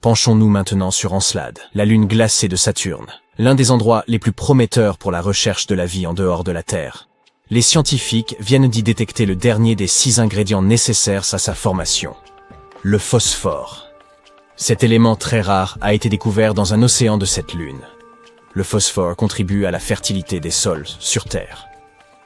Penchons-nous maintenant sur Encelade, la lune glacée de Saturne, l'un des endroits les plus prometteurs pour la recherche de la vie en dehors de la Terre. Les scientifiques viennent d'y détecter le dernier des 6 ingrédients nécessaires à sa formation, le phosphore. Cet élément très rare a été découvert dans un océan de cette lune. Le phosphore contribue à la fertilité des sols sur Terre.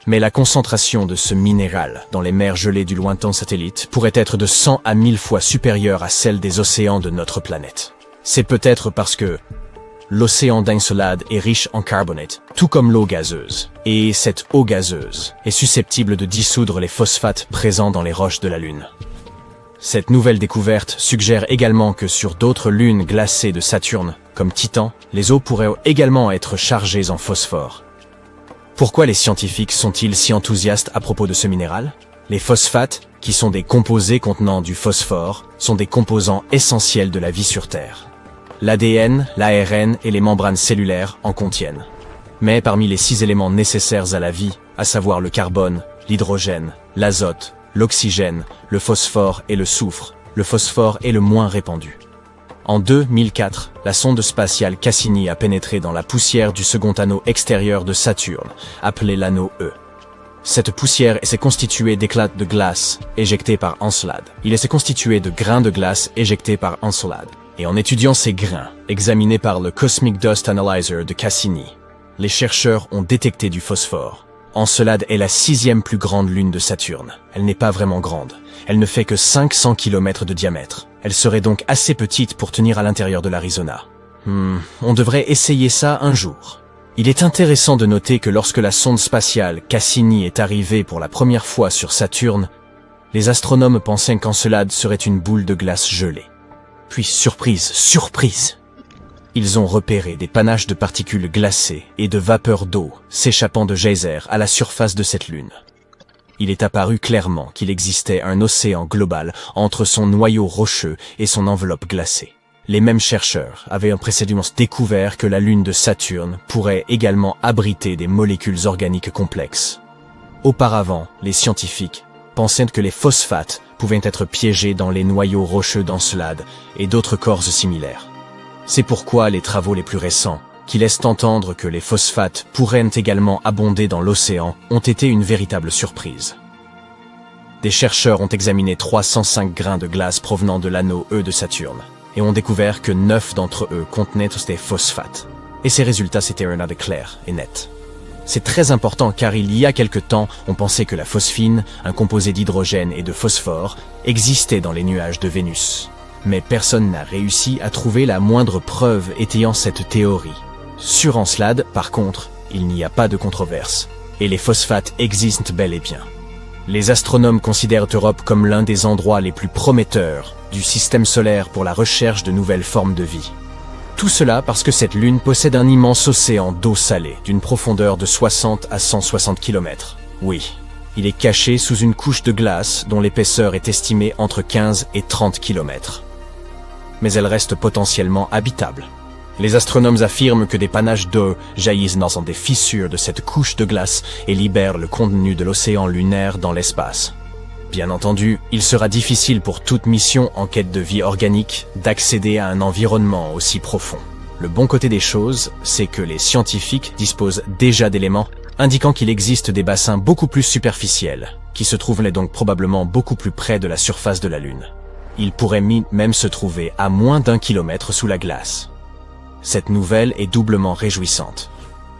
Mais la concentration de ce minéral dans les mers gelées du lointain satellite pourrait être de 100 à 1000 fois supérieure à celle des océans de notre planète. C'est peut-être parce que l'océan d'Encelade est riche en carbonate, tout comme l'eau gazeuse. Et cette eau gazeuse est susceptible de dissoudre les phosphates présents dans les roches de la Lune. Cette nouvelle découverte suggère également que sur d'autres lunes glacées de Saturne, comme Titan, les eaux pourraient également être chargées en phosphore. Pourquoi les scientifiques sont-ils si enthousiastes à propos de ce minéral? Les phosphates, qui sont des composés contenant du phosphore, sont des composants essentiels de la vie sur Terre. L'ADN, l'ARN et les membranes cellulaires en contiennent. Mais parmi les 6 éléments nécessaires à la vie, à savoir le carbone, l'hydrogène, l'azote, l'oxygène, le phosphore et le soufre, le phosphore est le moins répandu. En 2004, la sonde spatiale Cassini a pénétré dans la poussière du second anneau extérieur de Saturne, appelé l'anneau E. Cette poussière s'est constituée d'éclats de glace éjectés par Encelade. Il s'est constitué de grains de glace éjectés par Encelade. Et en étudiant ces grains, examinés par le Cosmic Dust Analyzer de Cassini, les chercheurs ont détecté du phosphore. Encelade est la 6e plus grande lune de Saturne. Elle n'est pas vraiment grande. Elle ne fait que 500 km de diamètre. Elle serait donc assez petite pour tenir à l'intérieur de l'Arizona. On devrait essayer ça un jour. Il est intéressant de noter que lorsque la sonde spatiale Cassini est arrivée pour la première fois sur Saturne, les astronomes pensaient qu'Encelade serait une boule de glace gelée. Puis, surprise! Ils ont repéré des panaches de particules glacées et de vapeurs d'eau s'échappant de geysers à la surface de cette lune. Il est apparu clairement qu'il existait un océan global entre son noyau rocheux et son enveloppe glacée. Les mêmes chercheurs avaient précédemment découvert que la lune de Saturne pourrait également abriter des molécules organiques complexes. Auparavant, les scientifiques pensaient que les phosphates pouvaient être piégés dans les noyaux rocheux d'Encelade et d'autres corps similaires. C'est pourquoi les travaux les plus récents, qui laissent entendre que les phosphates pourraient également abonder dans l'océan, ont été une véritable surprise. Des chercheurs ont examiné 305 grains de glace provenant de l'anneau E de Saturne, et ont découvert que 9 d'entre eux contenaient des phosphates. Et ces résultats étaient clairs et nets. C'est très important car il y a quelque temps, on pensait que la phosphine, un composé d'hydrogène et de phosphore, existait dans les nuages de Vénus. Mais personne n'a réussi à trouver la moindre preuve étayant cette théorie. Sur Encelade, par contre, il n'y a pas de controverse, et les phosphates existent bel et bien. Les astronomes considèrent Europe comme l'un des endroits les plus prometteurs du système solaire pour la recherche de nouvelles formes de vie. Tout cela parce que cette lune possède un immense océan d'eau salée d'une profondeur de 60 à 160 km. Oui, il est caché sous une couche de glace dont l'épaisseur est estimée entre 15 et 30 km. Mais elle reste potentiellement habitable. Les astronomes affirment que des panaches d'eau jaillissent dans des fissures de cette couche de glace et libèrent le contenu de l'océan lunaire dans l'espace. Bien entendu, il sera difficile pour toute mission en quête de vie organique d'accéder à un environnement aussi profond. Le bon côté des choses, c'est que les scientifiques disposent déjà d'éléments indiquant qu'il existe des bassins beaucoup plus superficiels, qui se trouveraient donc probablement beaucoup plus près de la surface de la Lune. Ils pourraient même se trouver à moins d'1 kilomètre sous la glace. Cette nouvelle est doublement réjouissante.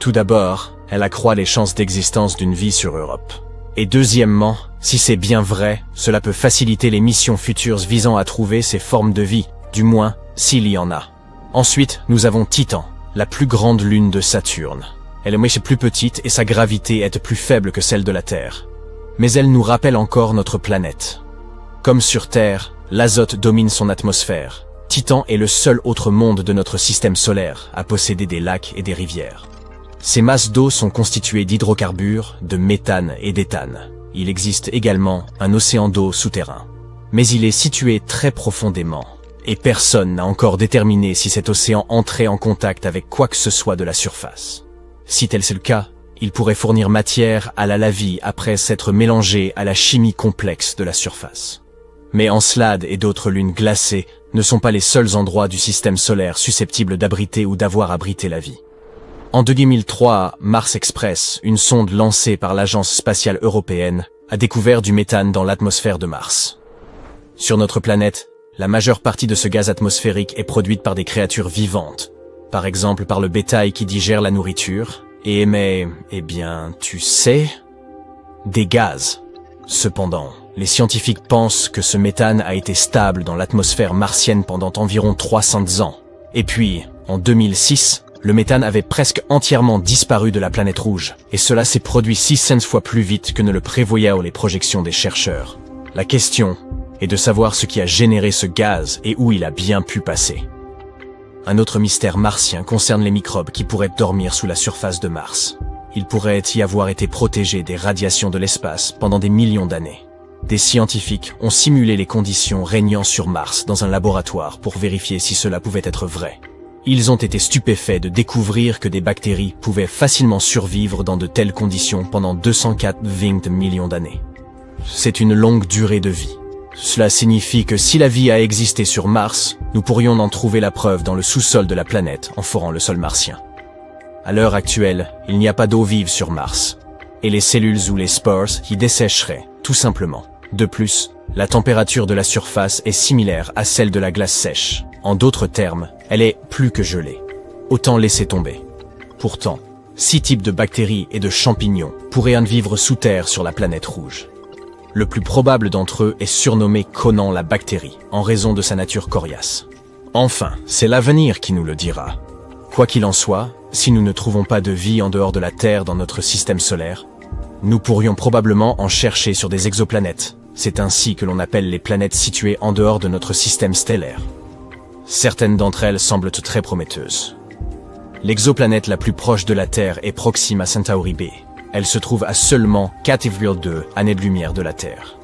Tout d'abord, elle accroît les chances d'existence d'une vie sur Europe. Et deuxièmement, si c'est bien vrai, cela peut faciliter les missions futures visant à trouver ces formes de vie, du moins, s'il y en a. Ensuite, nous avons Titan, la plus grande lune de Saturne. Elle est plus petite et sa gravité est plus faible que celle de la Terre. Mais elle nous rappelle encore notre planète. Comme sur Terre, l'azote domine son atmosphère. Titan est le seul autre monde de notre système solaire à posséder des lacs et des rivières. Ces masses d'eau sont constituées d'hydrocarbures, de méthane et d'éthane. Il existe également un océan d'eau souterrain. Mais il est situé très profondément, et personne n'a encore déterminé si cet océan entrait en contact avec quoi que ce soit de la surface. Si tel est le cas, il pourrait fournir matière à la vie après s'être mélangé à la chimie complexe de la surface. Mais Encelade et d'autres lunes glacées ne sont pas les seuls endroits du système solaire susceptibles d'abriter ou d'avoir abrité la vie. En 2003, Mars Express, une sonde lancée par l'Agence spatiale européenne, a découvert du méthane dans l'atmosphère de Mars. Sur notre planète, la majeure partie de ce gaz atmosphérique est produite par des créatures vivantes, par exemple par le bétail qui digère la nourriture et émet, eh bien, tu sais, des gaz. Cependant, les scientifiques pensent que ce méthane a été stable dans l'atmosphère martienne pendant environ 300 ans. Et puis, en 2006, le méthane avait presque entièrement disparu de la planète rouge, et cela s'est produit 600 fois plus vite que ne le prévoyaient les projections des chercheurs. La question est de savoir ce qui a généré ce gaz et où il a bien pu passer. Un autre mystère martien concerne les microbes qui pourraient dormir sous la surface de Mars. Ils pourraient y avoir été protégés des radiations de l'espace pendant des millions d'années. Des scientifiques ont simulé les conditions régnant sur Mars dans un laboratoire pour vérifier si cela pouvait être vrai. Ils ont été stupéfaits de découvrir que des bactéries pouvaient facilement survivre dans de telles conditions pendant 220 millions d'années. C'est une longue durée de vie. Cela signifie que si la vie a existé sur Mars, nous pourrions en trouver la preuve dans le sous-sol de la planète en forant le sol martien. À l'heure actuelle, il n'y a pas d'eau vive sur Mars, et les cellules ou les spores y dessécheraient, tout simplement. De plus, la température de la surface est similaire à celle de la glace sèche. En d'autres termes, elle est plus que gelée. Autant laisser tomber. Pourtant, 6 types de bactéries et de champignons pourraient en vivre sous terre sur la planète rouge. Le plus probable d'entre eux est surnommé Conan la bactérie, en raison de sa nature coriace. Enfin, c'est l'avenir qui nous le dira. Quoi qu'il en soit, si nous ne trouvons pas de vie en dehors de la Terre dans notre système solaire, nous pourrions probablement en chercher sur des exoplanètes. C'est ainsi que l'on appelle les planètes situées en dehors de notre système stellaire. Certaines d'entre elles semblent très prometteuses. L'exoplanète la plus proche de la Terre est Proxima Centauri b. Elle se trouve à seulement 4,2 années-lumière de la Terre.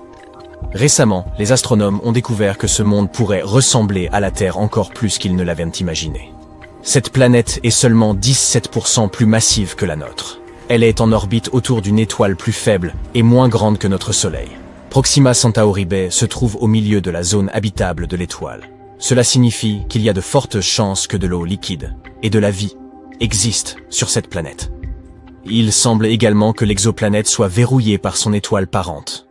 Récemment, les astronomes ont découvert que ce monde pourrait ressembler à la Terre encore plus qu'ils ne l'avaient imaginé. Cette planète est seulement 17% plus massive que la nôtre. Elle est en orbite autour d'une étoile plus faible et moins grande que notre Soleil. Proxima Centauri b se trouve au milieu de la zone habitable de l'étoile. Cela signifie qu'il y a de fortes chances que de l'eau liquide et de la vie existent sur cette planète. Il semble également que l'exoplanète soit verrouillée par son étoile parente.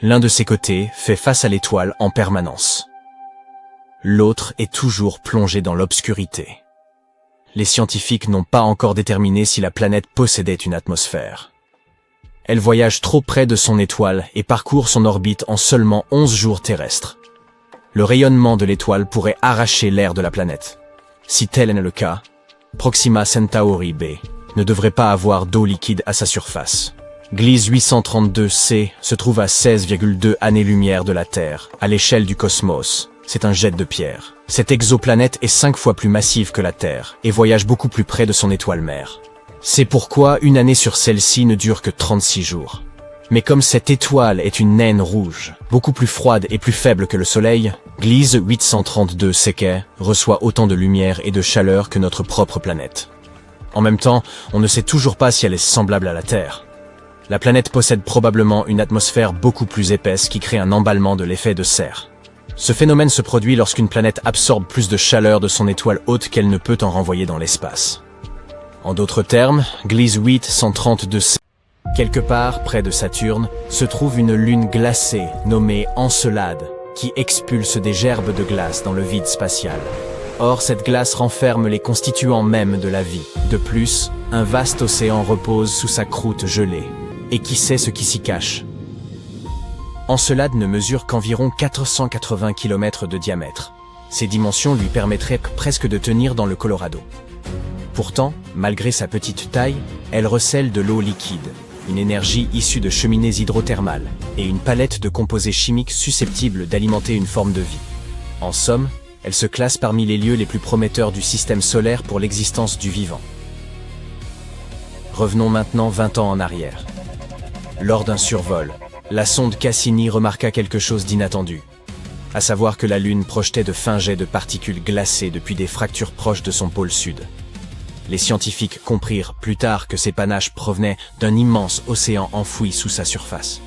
L'un de ses côtés fait face à l'étoile en permanence. L'autre est toujours plongé dans l'obscurité. Les scientifiques n'ont pas encore déterminé si la planète possédait une atmosphère. Elle voyage trop près de son étoile et parcourt son orbite en seulement 11 jours terrestres. Le rayonnement de l'étoile pourrait arracher l'air de la planète. Si tel est le cas, Proxima Centauri b ne devrait pas avoir d'eau liquide à sa surface. Gliese 832c se trouve à 16,2 années-lumière de la Terre, à l'échelle du cosmos. C'est un jet de pierre. Cette exoplanète est 5 fois plus massive que la Terre et voyage beaucoup plus près de son étoile mère. C'est pourquoi une année sur celle-ci ne dure que 36 jours. Mais comme cette étoile est une naine rouge, beaucoup plus froide et plus faible que le Soleil, Gliese 832c reçoit autant de lumière et de chaleur que notre propre planète. En même temps, on ne sait toujours pas si elle est semblable à la Terre. La planète possède probablement une atmosphère beaucoup plus épaisse qui crée un emballement de l'effet de serre. Ce phénomène se produit lorsqu'une planète absorbe plus de chaleur de son étoile haute qu'elle ne peut en renvoyer dans l'espace. En d'autres termes, Gliese 832c. Quelque part, près de Saturne, se trouve une lune glacée nommée Encelade, qui expulse des gerbes de glace dans le vide spatial. Or, cette glace renferme les constituants mêmes de la vie. De plus, un vaste océan repose sous sa croûte gelée. Et qui sait ce qui s'y cache? Encelade ne mesure qu'environ 480 km de diamètre. Ses dimensions lui permettraient presque de tenir dans le Colorado. Pourtant, malgré sa petite taille, elle recèle de l'eau liquide, une énergie issue de cheminées hydrothermales et une palette de composés chimiques susceptibles d'alimenter une forme de vie. En somme, elle se classe parmi les lieux les plus prometteurs du système solaire pour l'existence du vivant. Revenons maintenant 20 ans en arrière. Lors d'un survol, la sonde Cassini remarqua quelque chose d'inattendu, à savoir que la Lune projetait de fins jets de particules glacées depuis des fractures proches de son pôle sud. Les scientifiques comprirent plus tard que ces panaches provenaient d'un immense océan enfoui sous sa surface.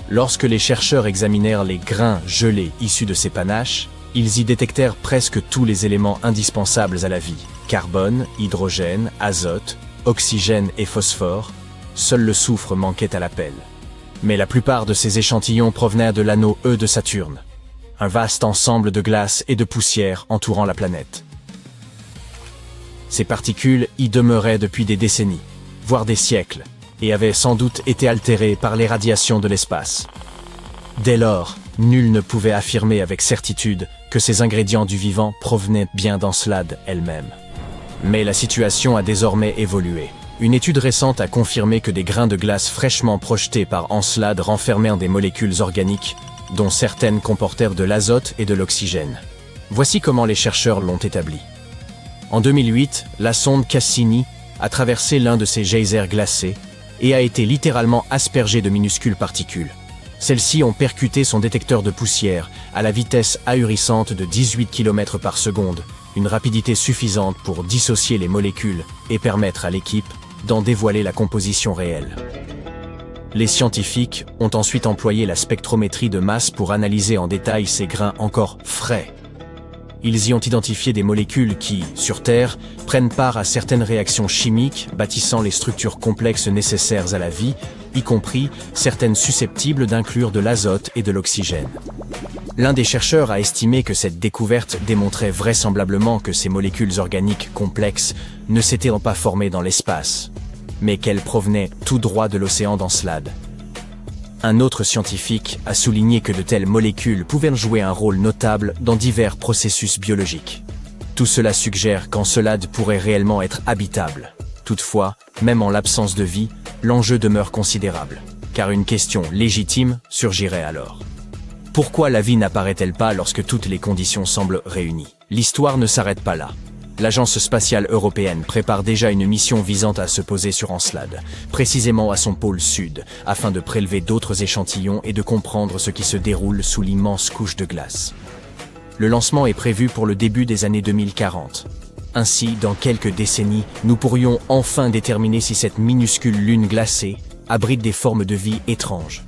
Lorsque les chercheurs examinèrent les grains gelés issus de ces panaches, Ils y détectèrent presque tous les éléments indispensables à la vie. Carbone, hydrogène, azote, oxygène et phosphore. Seul le soufre manquait à l'appel. Mais la plupart de ces échantillons provenaient de l'anneau E de Saturne, un vaste ensemble de glace et de poussière entourant la planète. Ces particules y demeuraient depuis des décennies, voire des siècles, et avaient sans doute été altérées par les radiations de l'espace. Dès lors, nul ne pouvait affirmer avec certitude que ces ingrédients du vivant provenaient bien d'Encelade elle-même. Mais la situation a désormais évolué. Une étude récente a confirmé que des grains de glace fraîchement projetés par Encelade renfermaient des molécules organiques, dont certaines comportèrent de l'azote et de l'oxygène. Voici comment les chercheurs l'ont établi. En 2008, la sonde Cassini a traversé l'un de ces geysers glacés et a été littéralement aspergée de minuscules particules. Celles-ci ont percuté son détecteur de poussière à la vitesse ahurissante de 18 km par seconde, une rapidité suffisante pour dissocier les molécules et permettre à l'équipe d'en dévoiler la composition réelle. Les scientifiques ont ensuite employé la spectrométrie de masse pour analyser en détail ces grains encore frais. Ils y ont identifié des molécules qui, sur Terre, prennent part à certaines réactions chimiques bâtissant les structures complexes nécessaires à la vie, y compris certaines susceptibles d'inclure de l'azote et de l'oxygène. L'un des chercheurs a estimé que cette découverte démontrait vraisemblablement que ces molécules organiques complexes ne s'étaient pas formées dans l'espace, mais qu'elles provenaient tout droit de l'océan d'Encelade. Un autre scientifique a souligné que de telles molécules pouvaient jouer un rôle notable dans divers processus biologiques. Tout cela suggère qu'Encelade pourrait réellement être habitable. Toutefois, même en l'absence de vie, l'enjeu demeure considérable, car une question légitime surgirait alors. Pourquoi la vie n'apparaît-elle pas lorsque toutes les conditions semblent réunies? L'histoire ne s'arrête pas là. L'Agence spatiale européenne prépare déjà une mission visant à se poser sur Encelade, précisément à son pôle sud, afin de prélever d'autres échantillons et de comprendre ce qui se déroule sous l'immense couche de glace. Le lancement est prévu pour le début des années 2040. Ainsi, dans quelques décennies, nous pourrions enfin déterminer si cette minuscule lune glacée abrite des formes de vie étranges.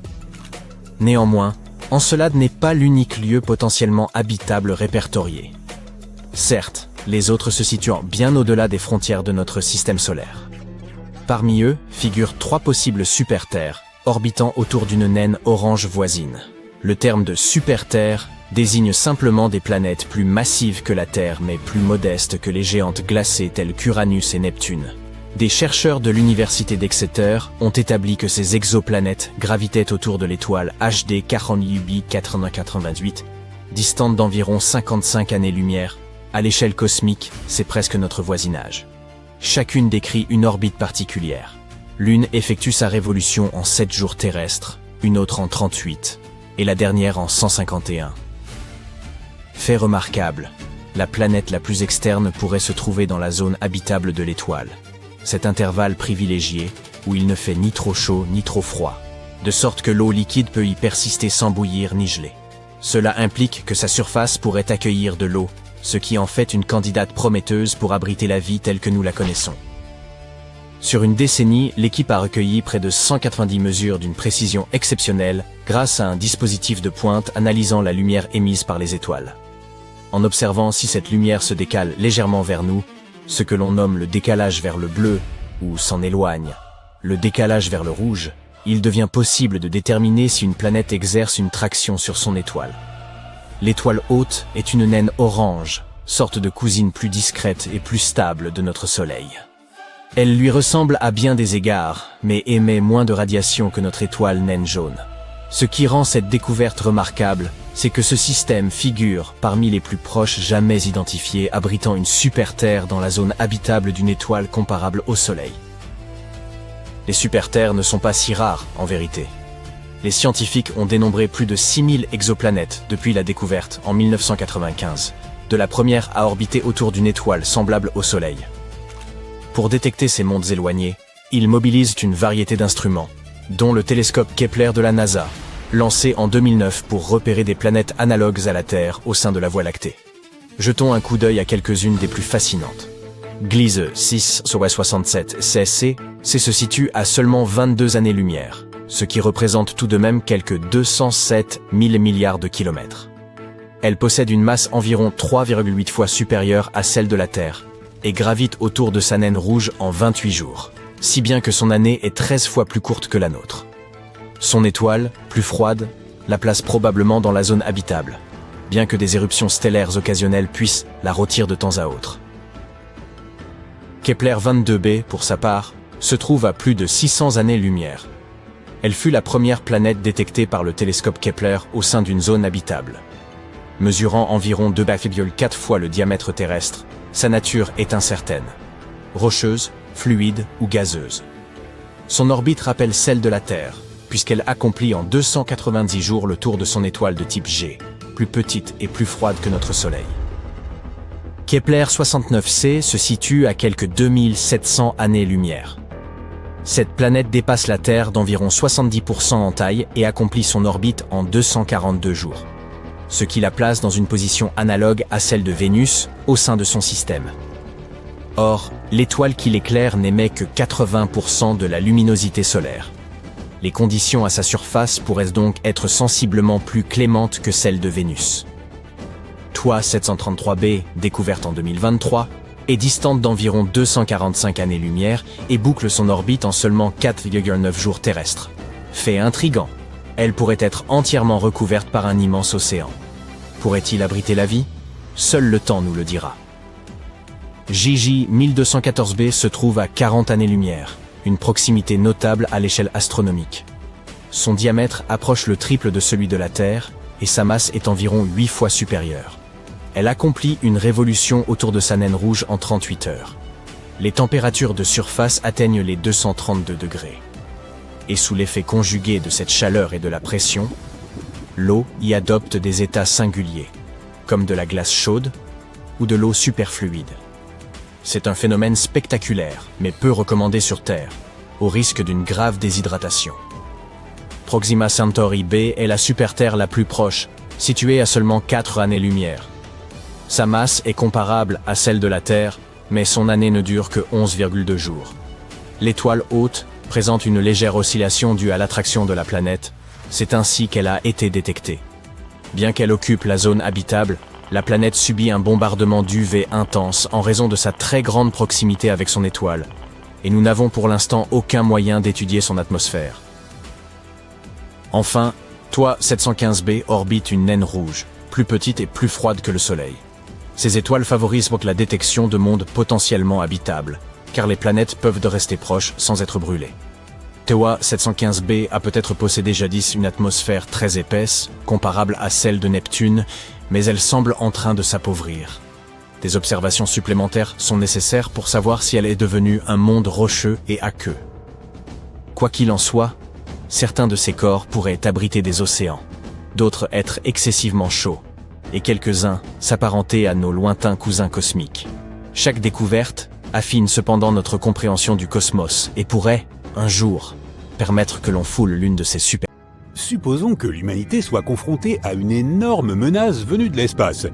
Néanmoins, Encelade n'est pas l'unique lieu potentiellement habitable répertorié. Certes, les autres se situant bien au-delà des frontières de notre système solaire. Parmi eux figurent 3 possibles super-terres, orbitant autour d'une naine orange voisine. Le terme de super-terre désigne simplement des planètes plus massives que la Terre mais plus modestes que les géantes glacées telles qu'Uranus et Neptune. Des chercheurs de l'université d'Exeter ont établi que ces exoplanètes gravitaient autour de l'étoile HD 48b488, distante d'environ 55 années-lumière. À l'échelle cosmique, c'est presque notre voisinage. Chacune décrit une orbite particulière. L'une effectue sa révolution en 7 jours terrestres, une autre en 38, et la dernière en 151. Fait remarquable, la planète la plus externe pourrait se trouver dans la zone habitable de l'étoile. Cet intervalle privilégié, où il ne fait ni trop chaud ni trop froid, de sorte que l'eau liquide peut y persister sans bouillir ni geler. Cela implique que sa surface pourrait accueillir de l'eau, ce qui en fait une candidate prometteuse pour abriter la vie telle que nous la connaissons. Sur une décennie, l'équipe a recueilli près de 190 mesures d'une précision exceptionnelle grâce à un dispositif de pointe analysant la lumière émise par les étoiles. En observant si cette lumière se décale légèrement vers nous, ce que l'on nomme le décalage vers le bleu, ou s'en éloigne, le décalage vers le rouge, il devient possible de déterminer si une planète exerce une traction sur son étoile. L'étoile hôte est une naine orange, sorte de cousine plus discrète et plus stable de notre Soleil. Elle lui ressemble à bien des égards, mais émet moins de radiation que notre étoile naine jaune. Ce qui rend cette découverte remarquable, c'est que ce système figure parmi les plus proches jamais identifiés abritant une super-Terre dans la zone habitable d'une étoile comparable au Soleil. Les super-Terres ne sont pas si rares, en vérité. Les scientifiques ont dénombré plus de 6000 exoplanètes depuis la découverte en 1995, de la première à orbiter autour d'une étoile semblable au Soleil. Pour détecter ces mondes éloignés, ils mobilisent une variété d'instruments, dont le télescope Kepler de la NASA, lancé en 2009 pour repérer des planètes analogues à la Terre au sein de la Voie lactée. Jetons un coup d'œil à quelques-unes des plus fascinantes. Gliese 6/67 CSC se situe à seulement 22 années-lumière, ce qui représente tout de même quelques 207 000 milliards de kilomètres. Elle possède une masse environ 3,8 fois supérieure à celle de la Terre et gravite autour de sa naine rouge en 28 jours, si bien que son année est 13 fois plus courte que la nôtre. Son étoile, plus froide, la place probablement dans la zone habitable, bien que des éruptions stellaires occasionnelles puissent la rôtir de temps à autre. Kepler 22b, pour sa part, se trouve à plus de 600 années-lumière. Elle fut la première planète détectée par le télescope Kepler au sein d'une zone habitable. Mesurant environ 2,4 fois le diamètre terrestre, sa nature est incertaine. Rocheuse, fluide ou gazeuse. Son orbite rappelle celle de la Terre, puisqu'elle accomplit en 290 jours le tour de son étoile de type G, plus petite et plus froide que notre Soleil. Kepler 69c se situe à quelques 2700 années-lumière. Cette planète dépasse la Terre d'environ 70% en taille et accomplit son orbite en 242 jours, ce qui la place dans une position analogue à celle de Vénus au sein de son système. Or, l'étoile qui l'éclaire n'émet que 80% de la luminosité solaire. Les conditions à sa surface pourraient donc être sensiblement plus clémentes que celles de Vénus. TOI 733b, découverte en 2023, est distante d'environ 245 années-lumière et boucle son orbite en seulement 4,9 jours terrestres. Fait intrigant, elle pourrait être entièrement recouverte par un immense océan. Pourrait-il abriter la vie? Seul le temps nous le dira. JJ 1214b se trouve à 40 années-lumière, une proximité notable à l'échelle astronomique. Son diamètre approche le triple de celui de la Terre et sa masse est environ 8 fois supérieure. Elle accomplit une révolution autour de sa naine rouge en 38 heures. Les températures de surface atteignent les 232 degrés. Et sous l'effet conjugué de cette chaleur et de la pression, l'eau y adopte des états singuliers, comme de la glace chaude ou de l'eau superfluide. C'est un phénomène spectaculaire, mais peu recommandé sur Terre, au risque d'une grave déshydratation. Proxima Centauri b est la super-Terre la plus proche, située à seulement 4 années-lumière. Sa masse est comparable à celle de la Terre, mais son année ne dure que 11,2 jours. L'étoile haute présente une légère oscillation due à l'attraction de la planète, c'est ainsi qu'elle a été détectée. Bien qu'elle occupe la zone habitable, la planète subit un bombardement d'UV intense en raison de sa très grande proximité avec son étoile, et nous n'avons pour l'instant aucun moyen d'étudier son atmosphère. Enfin, TOI 715b orbite une naine rouge, plus petite et plus froide que le Soleil. Ces étoiles favorisent donc la détection de mondes potentiellement habitables, car les planètes peuvent rester proches sans être brûlées. TOI 715b a peut-être possédé jadis une atmosphère très épaisse, comparable à celle de Neptune, mais elle semble en train de s'appauvrir. Des observations supplémentaires sont nécessaires pour savoir si elle est devenue un monde rocheux et aqueux. Quoi qu'il en soit, certains de ces corps pourraient abriter des océans, d'autres être excessivement chauds, et quelques-uns s'apparenter à nos lointains cousins cosmiques. Chaque découverte affine cependant notre compréhension du cosmos et pourrait, un jour, permettre que l'on foule l'une de ces super... Supposons que l'humanité soit confrontée à une énorme menace venue de l'espace.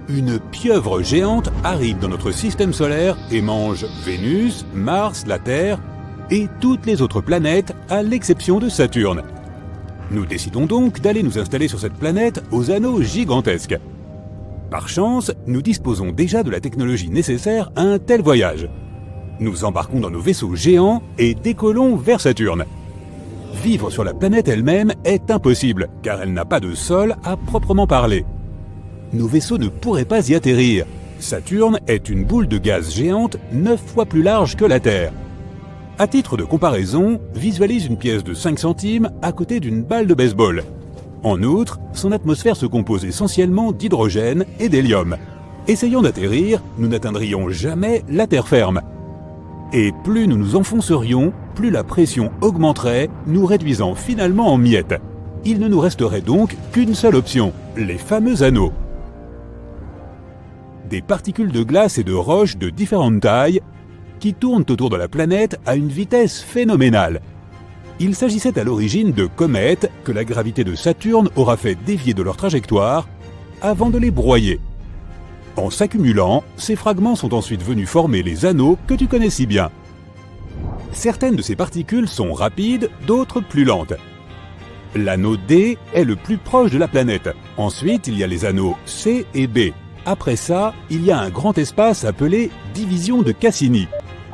Une pieuvre géante arrive dans notre système solaire et mange Vénus, Mars, la Terre et toutes les autres planètes à l'exception de Saturne. Nous décidons donc d'aller nous installer sur cette planète aux anneaux gigantesques. Par chance, nous disposons déjà de la technologie nécessaire à un tel voyage. Nous embarquons dans nos vaisseaux géants et décollons vers Saturne. Vivre sur la planète elle-même est impossible, car elle n'a pas de sol à proprement parler. Nos vaisseaux ne pourraient pas y atterrir. Saturne est une boule de gaz géante 9 fois plus large que la Terre. À titre de comparaison, visualise une pièce de 5 centimes à côté d'une balle de baseball. En outre, son atmosphère se compose essentiellement d'hydrogène et d'hélium. Essayant d'atterrir, nous n'atteindrions jamais la terre ferme. Et plus nous nous enfoncerions, plus la pression augmenterait, nous réduisant finalement en miettes. Il ne nous resterait donc qu'une seule option, les fameux anneaux. Des particules de glace et de roches de différentes tailles qui tournent autour de la planète à une vitesse phénoménale. Il s'agissait à l'origine de comètes que la gravité de Saturne aura fait dévier de leur trajectoire avant de les broyer. En s'accumulant, ces fragments sont ensuite venus former les anneaux que tu connais si bien. Certaines de ces particules sont rapides, d'autres plus lentes. L'anneau D est le plus proche de la planète. Ensuite, il y a les anneaux C et B. Après ça, il y a un grand espace appelé division de Cassini.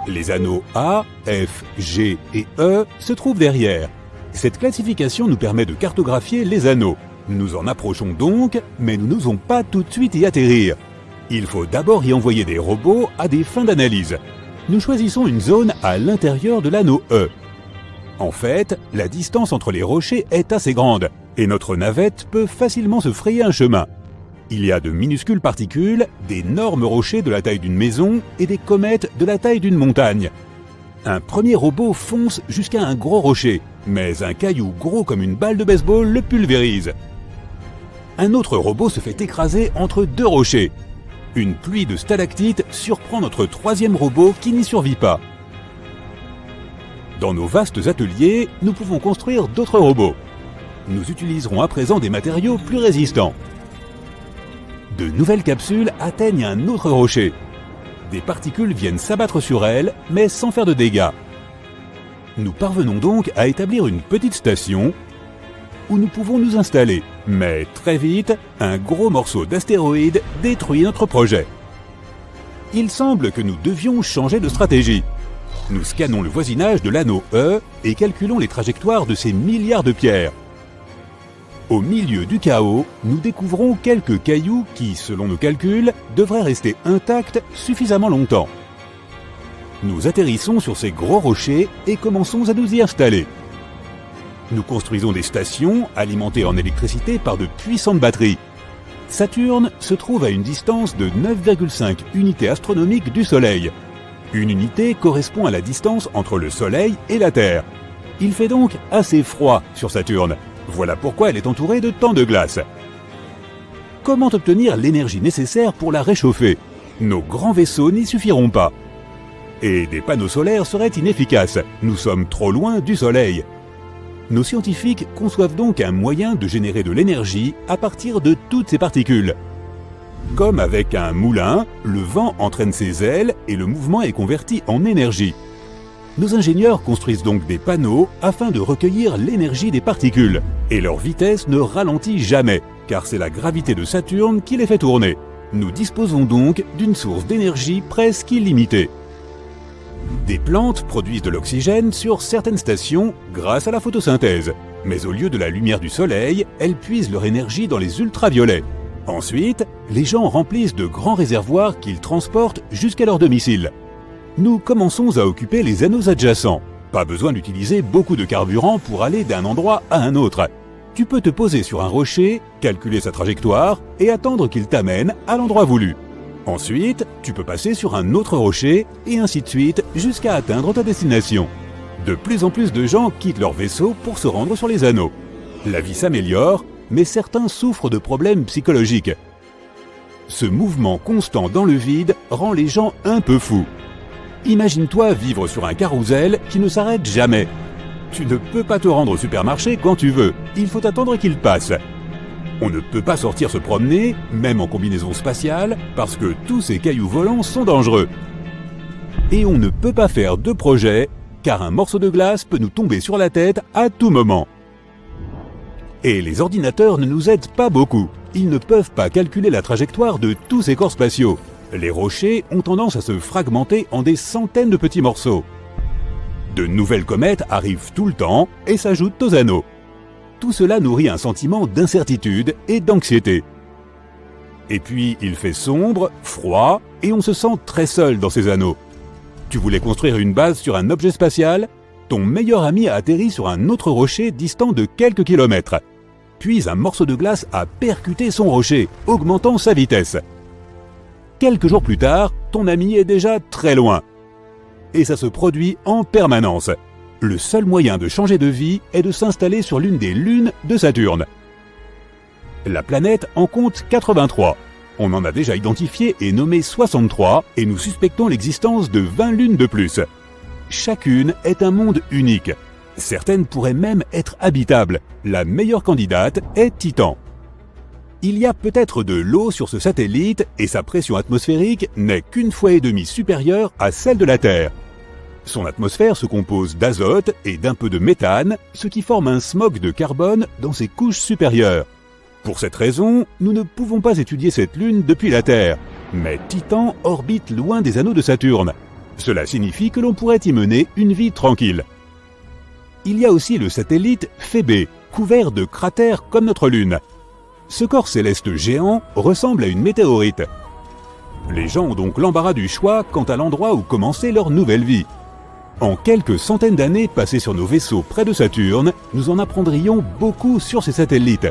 Les anneaux A, F, G et E se trouvent derrière. Cette classification nous permet de cartographier les anneaux. Nous en approchons donc, mais nous n'osons pas tout de suite y atterrir. Il faut d'abord y envoyer des robots à des fins d'analyse. Nous choisissons une zone à l'intérieur de l'anneau E. En fait, la distance entre les rochers est assez grande, et notre navette peut facilement se frayer un chemin. Il y a de minuscules particules, d'énormes rochers de la taille d'une maison et des comètes de la taille d'une montagne. Un premier robot fonce jusqu'à un gros rocher, mais un caillou gros comme une balle de baseball le pulvérise. Un autre robot se fait écraser entre deux rochers. Une pluie de stalactites surprend notre troisième robot qui n'y survit pas. Dans nos vastes ateliers, nous pouvons construire d'autres robots. Nous utiliserons à présent des matériaux plus résistants. De nouvelles capsules atteignent un autre rocher. Des particules viennent s'abattre sur elles, mais sans faire de dégâts. Nous parvenons donc à établir une petite station où nous pouvons nous installer. Mais très vite, un gros morceau d'astéroïde détruit notre projet. Il semble que nous devions changer de stratégie. Nous scannons le voisinage de l'anneau E et calculons les trajectoires de ces milliards de pierres. Au milieu du chaos, nous découvrons quelques cailloux qui, selon nos calculs, devraient rester intacts suffisamment longtemps. Nous atterrissons sur ces gros rochers et commençons à nous y installer. Nous construisons des stations alimentées en électricité par de puissantes batteries. Saturne se trouve à une distance de 9,5 unités astronomiques du Soleil. Une unité correspond à la distance entre le Soleil et la Terre. Il fait donc assez froid sur Saturne. Voilà pourquoi elle est entourée de tant de glace. Comment obtenir l'énergie nécessaire pour la réchauffer? Nos grands vaisseaux n'y suffiront pas. Et des panneaux solaires seraient inefficaces. Nous sommes trop loin du Soleil. Nos scientifiques conçoivent donc un moyen de générer de l'énergie à partir de toutes ces particules. Comme avec un moulin, le vent entraîne ses ailes et le mouvement est converti en énergie. Nos ingénieurs construisent donc des panneaux afin de recueillir l'énergie des particules. Et leur vitesse ne ralentit jamais, car c'est la gravité de Saturne qui les fait tourner. Nous disposons donc d'une source d'énergie presque illimitée. Des plantes produisent de l'oxygène sur certaines stations grâce à la photosynthèse. Mais au lieu de la lumière du soleil, elles puisent leur énergie dans les ultraviolets. Ensuite, les gens remplissent de grands réservoirs qu'ils transportent jusqu'à leur domicile. Nous commençons à occuper les anneaux adjacents. Pas besoin d'utiliser beaucoup de carburant pour aller d'un endroit à un autre. Tu peux te poser sur un rocher, calculer sa trajectoire et attendre qu'il t'amène à l'endroit voulu. Ensuite, tu peux passer sur un autre rocher et ainsi de suite jusqu'à atteindre ta destination. De plus en plus de gens quittent leur vaisseau pour se rendre sur les anneaux. La vie s'améliore, mais certains souffrent de problèmes psychologiques. Ce mouvement constant dans le vide rend les gens un peu fous. Imagine-toi vivre sur un carrousel qui ne s'arrête jamais. Tu ne peux pas te rendre au supermarché quand tu veux, il faut attendre qu'il passe. On ne peut pas sortir se promener, même en combinaison spatiale, parce que tous ces cailloux volants sont dangereux. Et on ne peut pas faire de projet, car un morceau de glace peut nous tomber sur la tête à tout moment. Et les ordinateurs ne nous aident pas beaucoup. Ils ne peuvent pas calculer la trajectoire de tous ces corps spatiaux. Les rochers ont tendance à se fragmenter en des centaines de petits morceaux. De nouvelles comètes arrivent tout le temps et s'ajoutent aux anneaux. Tout cela nourrit un sentiment d'incertitude et d'anxiété. Et puis il fait sombre, froid et on se sent très seul dans ces anneaux. Tu voulais construire une base sur un objet spatial? Ton meilleur ami a atterri sur un autre rocher distant de quelques kilomètres. Puis un morceau de glace a percuté son rocher, augmentant sa vitesse. Quelques jours plus tard, ton ami est déjà très loin. Et ça se produit en permanence. Le seul moyen de changer de vie est de s'installer sur l'une des lunes de Saturne. La planète en compte 83. On en a déjà identifié et nommé 63 et nous suspectons l'existence de 20 lunes de plus. Chacune est un monde unique. Certaines pourraient même être habitables. La meilleure candidate est Titan. Il y a peut-être de l'eau sur ce satellite et sa pression atmosphérique n'est qu'une fois et demie supérieure à celle de la Terre. Son atmosphère se compose d'azote et d'un peu de méthane, ce qui forme un smog de carbone dans ses couches supérieures. Pour cette raison, nous ne pouvons pas étudier cette lune depuis la Terre, mais Titan orbite loin des anneaux de Saturne. Cela signifie que l'on pourrait y mener une vie tranquille. Il y a aussi le satellite Phébé, couvert de cratères comme notre Lune. Ce corps céleste géant ressemble à une météorite. Les gens ont donc l'embarras du choix quant à l'endroit où commencer leur nouvelle vie. En quelques centaines d'années passées sur nos vaisseaux près de Saturne, nous en apprendrions beaucoup sur ces satellites.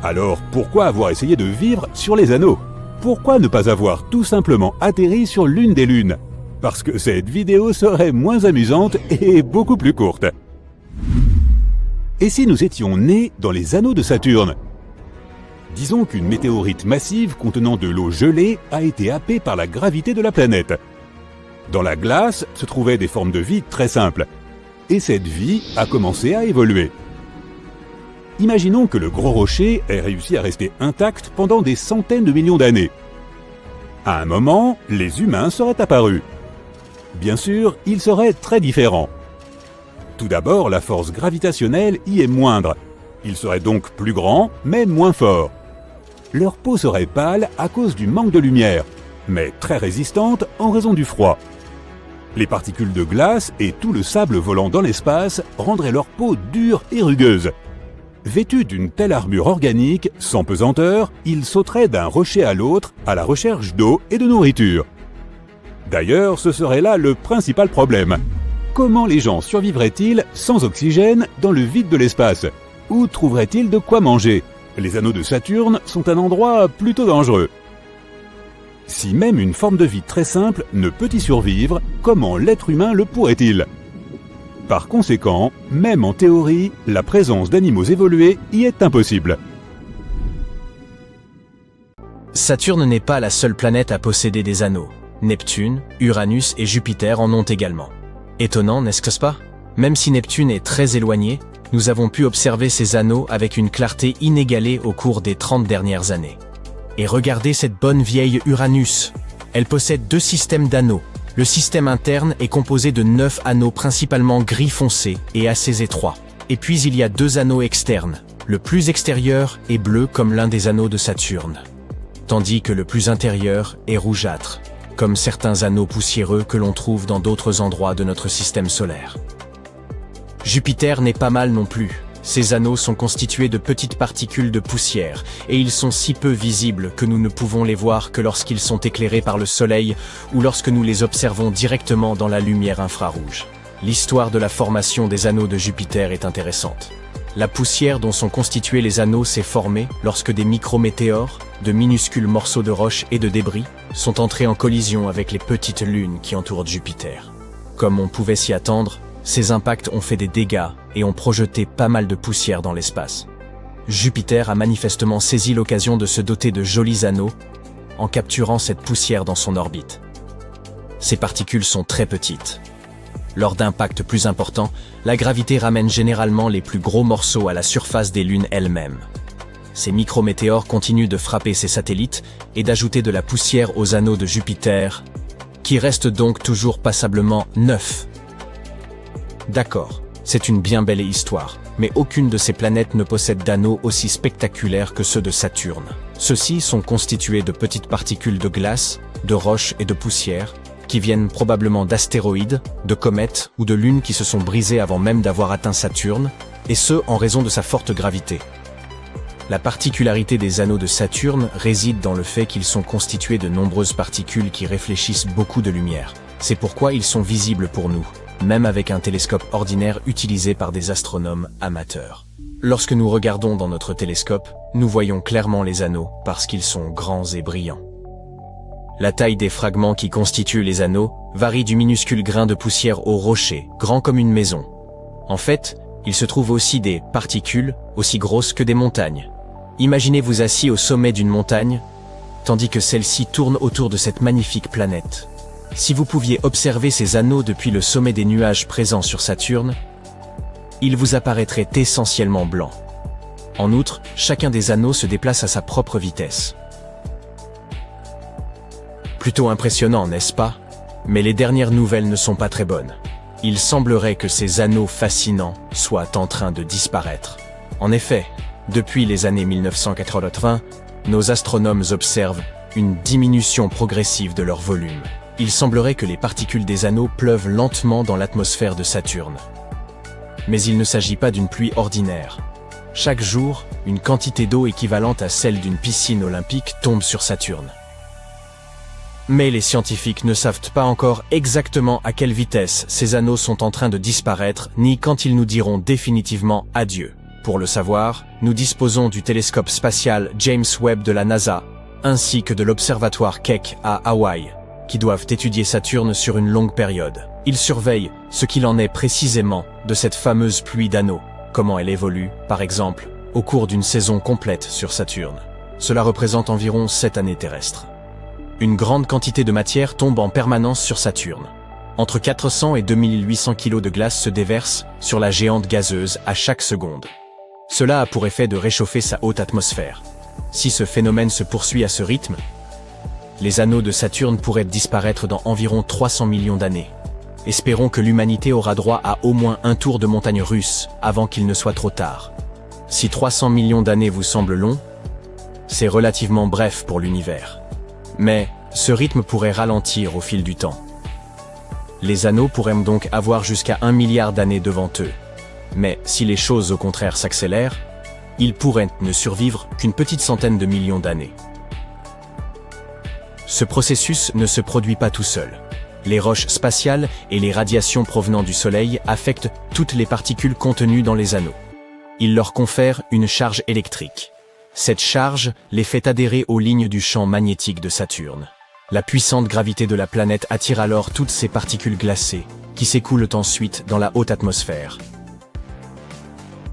Alors pourquoi avoir essayé de vivre sur les anneaux? Pourquoi ne pas avoir tout simplement atterri sur l'une des lunes? Parce que cette vidéo serait moins amusante et beaucoup plus courte. Et si nous étions nés dans les anneaux de Saturne? Disons qu'une météorite massive contenant de l'eau gelée a été happée par la gravité de la planète. Dans la glace se trouvaient des formes de vie très simples. Et cette vie a commencé à évoluer. Imaginons que le gros rocher ait réussi à rester intact pendant des centaines de millions d'années. À un moment, les humains seraient apparus. Bien sûr, ils seraient très différents. Tout d'abord, la force gravitationnelle y est moindre. Ils seraient donc plus grands, mais moins forts. Leur peau serait pâle à cause du manque de lumière, mais très résistante en raison du froid. Les particules de glace et tout le sable volant dans l'espace rendraient leur peau dure et rugueuse. Vêtus d'une telle armure organique, sans pesanteur, ils sauteraient d'un rocher à l'autre à la recherche d'eau et de nourriture. D'ailleurs, ce serait là le principal problème. Comment les gens survivraient-ils sans oxygène dans le vide de l'espace? Où trouveraient-ils de quoi manger? Les anneaux de Saturne sont un endroit plutôt dangereux. Si même une forme de vie très simple ne peut y survivre, comment l'être humain le pourrait-il? Par conséquent, même en théorie, la présence d'animaux évolués y est impossible. Saturne n'est pas la seule planète à posséder des anneaux. Neptune, Uranus et Jupiter en ont également. Étonnant, n'est-ce pas? Même si Neptune est très éloigné, nous avons pu observer ces anneaux avec une clarté inégalée au cours des 30 dernières années. Et regardez cette bonne vieille Uranus. Elle possède 2 systèmes d'anneaux. Le système interne est composé de 9 anneaux principalement gris foncé et assez étroits. Et puis il y a 2 anneaux externes. Le plus extérieur est bleu comme l'un des anneaux de Saturne, tandis que le plus intérieur est rougeâtre, comme certains anneaux poussiéreux que l'on trouve dans d'autres endroits de notre système solaire. Jupiter n'est pas mal non plus. Ces anneaux sont constitués de petites particules de poussière, et ils sont si peu visibles que nous ne pouvons les voir que lorsqu'ils sont éclairés par le soleil ou lorsque nous les observons directement dans la lumière infrarouge. L'histoire de la formation des anneaux de Jupiter est intéressante. La poussière dont sont constitués les anneaux s'est formée lorsque des micrométéores, de minuscules morceaux de roches et de débris, sont entrés en collision avec les petites lunes qui entourent Jupiter. Comme on pouvait s'y attendre, ces impacts ont fait des dégâts et ont projeté pas mal de poussière dans l'espace. Jupiter a manifestement saisi l'occasion de se doter de jolis anneaux en capturant cette poussière dans son orbite. Ces particules sont très petites. Lors d'impacts plus importants, la gravité ramène généralement les plus gros morceaux à la surface des lunes elles-mêmes. Ces micrométéores continuent de frapper ces satellites et d'ajouter de la poussière aux anneaux de Jupiter, qui restent donc toujours passablement neufs. D'accord, c'est une bien belle histoire, mais aucune de ces planètes ne possède d'anneaux aussi spectaculaires que ceux de Saturne. Ceux-ci sont constitués de petites particules de glace, de roches et de poussière, qui viennent probablement d'astéroïdes, de comètes ou de lunes qui se sont brisées avant même d'avoir atteint Saturne, et ce en raison de sa forte gravité. La particularité des anneaux de Saturne réside dans le fait qu'ils sont constitués de nombreuses particules qui réfléchissent beaucoup de lumière. C'est pourquoi ils sont visibles pour nous, même avec un télescope ordinaire utilisé par des astronomes amateurs. Lorsque nous regardons dans notre télescope, nous voyons clairement les anneaux parce qu'ils sont grands et brillants. La taille des fragments qui constituent les anneaux varie du minuscule grain de poussière au rocher, grand comme une maison. En fait, il se trouve aussi des particules aussi grosses que des montagnes. Imaginez-vous assis au sommet d'une montagne, tandis que celle-ci tourne autour de cette magnifique planète. Si vous pouviez observer ces anneaux depuis le sommet des nuages présents sur Saturne, ils vous apparaîtraient essentiellement blancs. En outre, chacun des anneaux se déplace à sa propre vitesse. Plutôt impressionnant, n'est-ce pas? Mais les dernières nouvelles ne sont pas très bonnes. Il semblerait que ces anneaux fascinants soient en train de disparaître. En effet, depuis les années 1980, nos astronomes observent une diminution progressive de leur volume. Il semblerait que les particules des anneaux pleuvent lentement dans l'atmosphère de Saturne. Mais il ne s'agit pas d'une pluie ordinaire. Chaque jour, une quantité d'eau équivalente à celle d'une piscine olympique tombe sur Saturne. Mais les scientifiques ne savent pas encore exactement à quelle vitesse ces anneaux sont en train de disparaître, ni quand ils nous diront définitivement adieu. Pour le savoir, nous disposons du télescope spatial James Webb de la NASA, ainsi que de l'observatoire Keck à Hawaï, qui doivent étudier Saturne sur une longue période. Ils surveillent ce qu'il en est précisément de cette fameuse pluie d'anneaux, comment elle évolue, par exemple, au cours d'une saison complète sur Saturne. Cela représente environ 7 années terrestres. Une grande quantité de matière tombe en permanence sur Saturne. Entre 400 et 2800 kg de glace se déversent sur la géante gazeuse à chaque seconde. Cela a pour effet de réchauffer sa haute atmosphère. Si ce phénomène se poursuit à ce rythme, les anneaux de Saturne pourraient disparaître dans environ 300 millions d'années. Espérons que l'humanité aura droit à au moins un tour de montagne russe avant qu'il ne soit trop tard. Si 300 millions d'années vous semblent longs, c'est relativement bref pour l'univers. Mais ce rythme pourrait ralentir au fil du temps. Les anneaux pourraient donc avoir jusqu'à 1 milliard d'années devant eux. Mais si les choses au contraire s'accélèrent, ils pourraient ne survivre qu'une petite centaine de millions d'années. Ce processus ne se produit pas tout seul. Les roches spatiales et les radiations provenant du Soleil affectent toutes les particules contenues dans les anneaux. Ils leur confèrent une charge électrique. Cette charge les fait adhérer aux lignes du champ magnétique de Saturne. La puissante gravité de la planète attire alors toutes ces particules glacées, qui s'écoulent ensuite dans la haute atmosphère.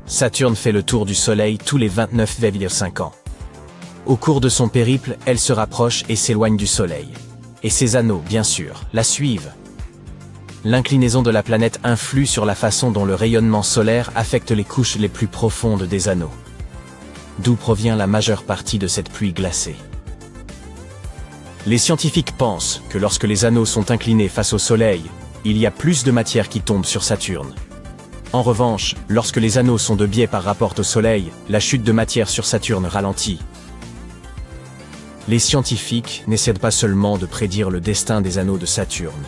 Saturne fait le tour du Soleil tous les 29,5 ans. Au cours de son périple, elle se rapproche et s'éloigne du Soleil. Et ses anneaux, bien sûr, la suivent. L'inclinaison de la planète influe sur la façon dont le rayonnement solaire affecte les couches les plus profondes des anneaux. D'où provient la majeure partie de cette pluie glacée. Les scientifiques pensent que lorsque les anneaux sont inclinés face au Soleil, il y a plus de matière qui tombe sur Saturne. En revanche, lorsque les anneaux sont de biais par rapport au Soleil, la chute de matière sur Saturne ralentit. Les scientifiques n'essaient pas seulement de prédire le destin des anneaux de Saturne.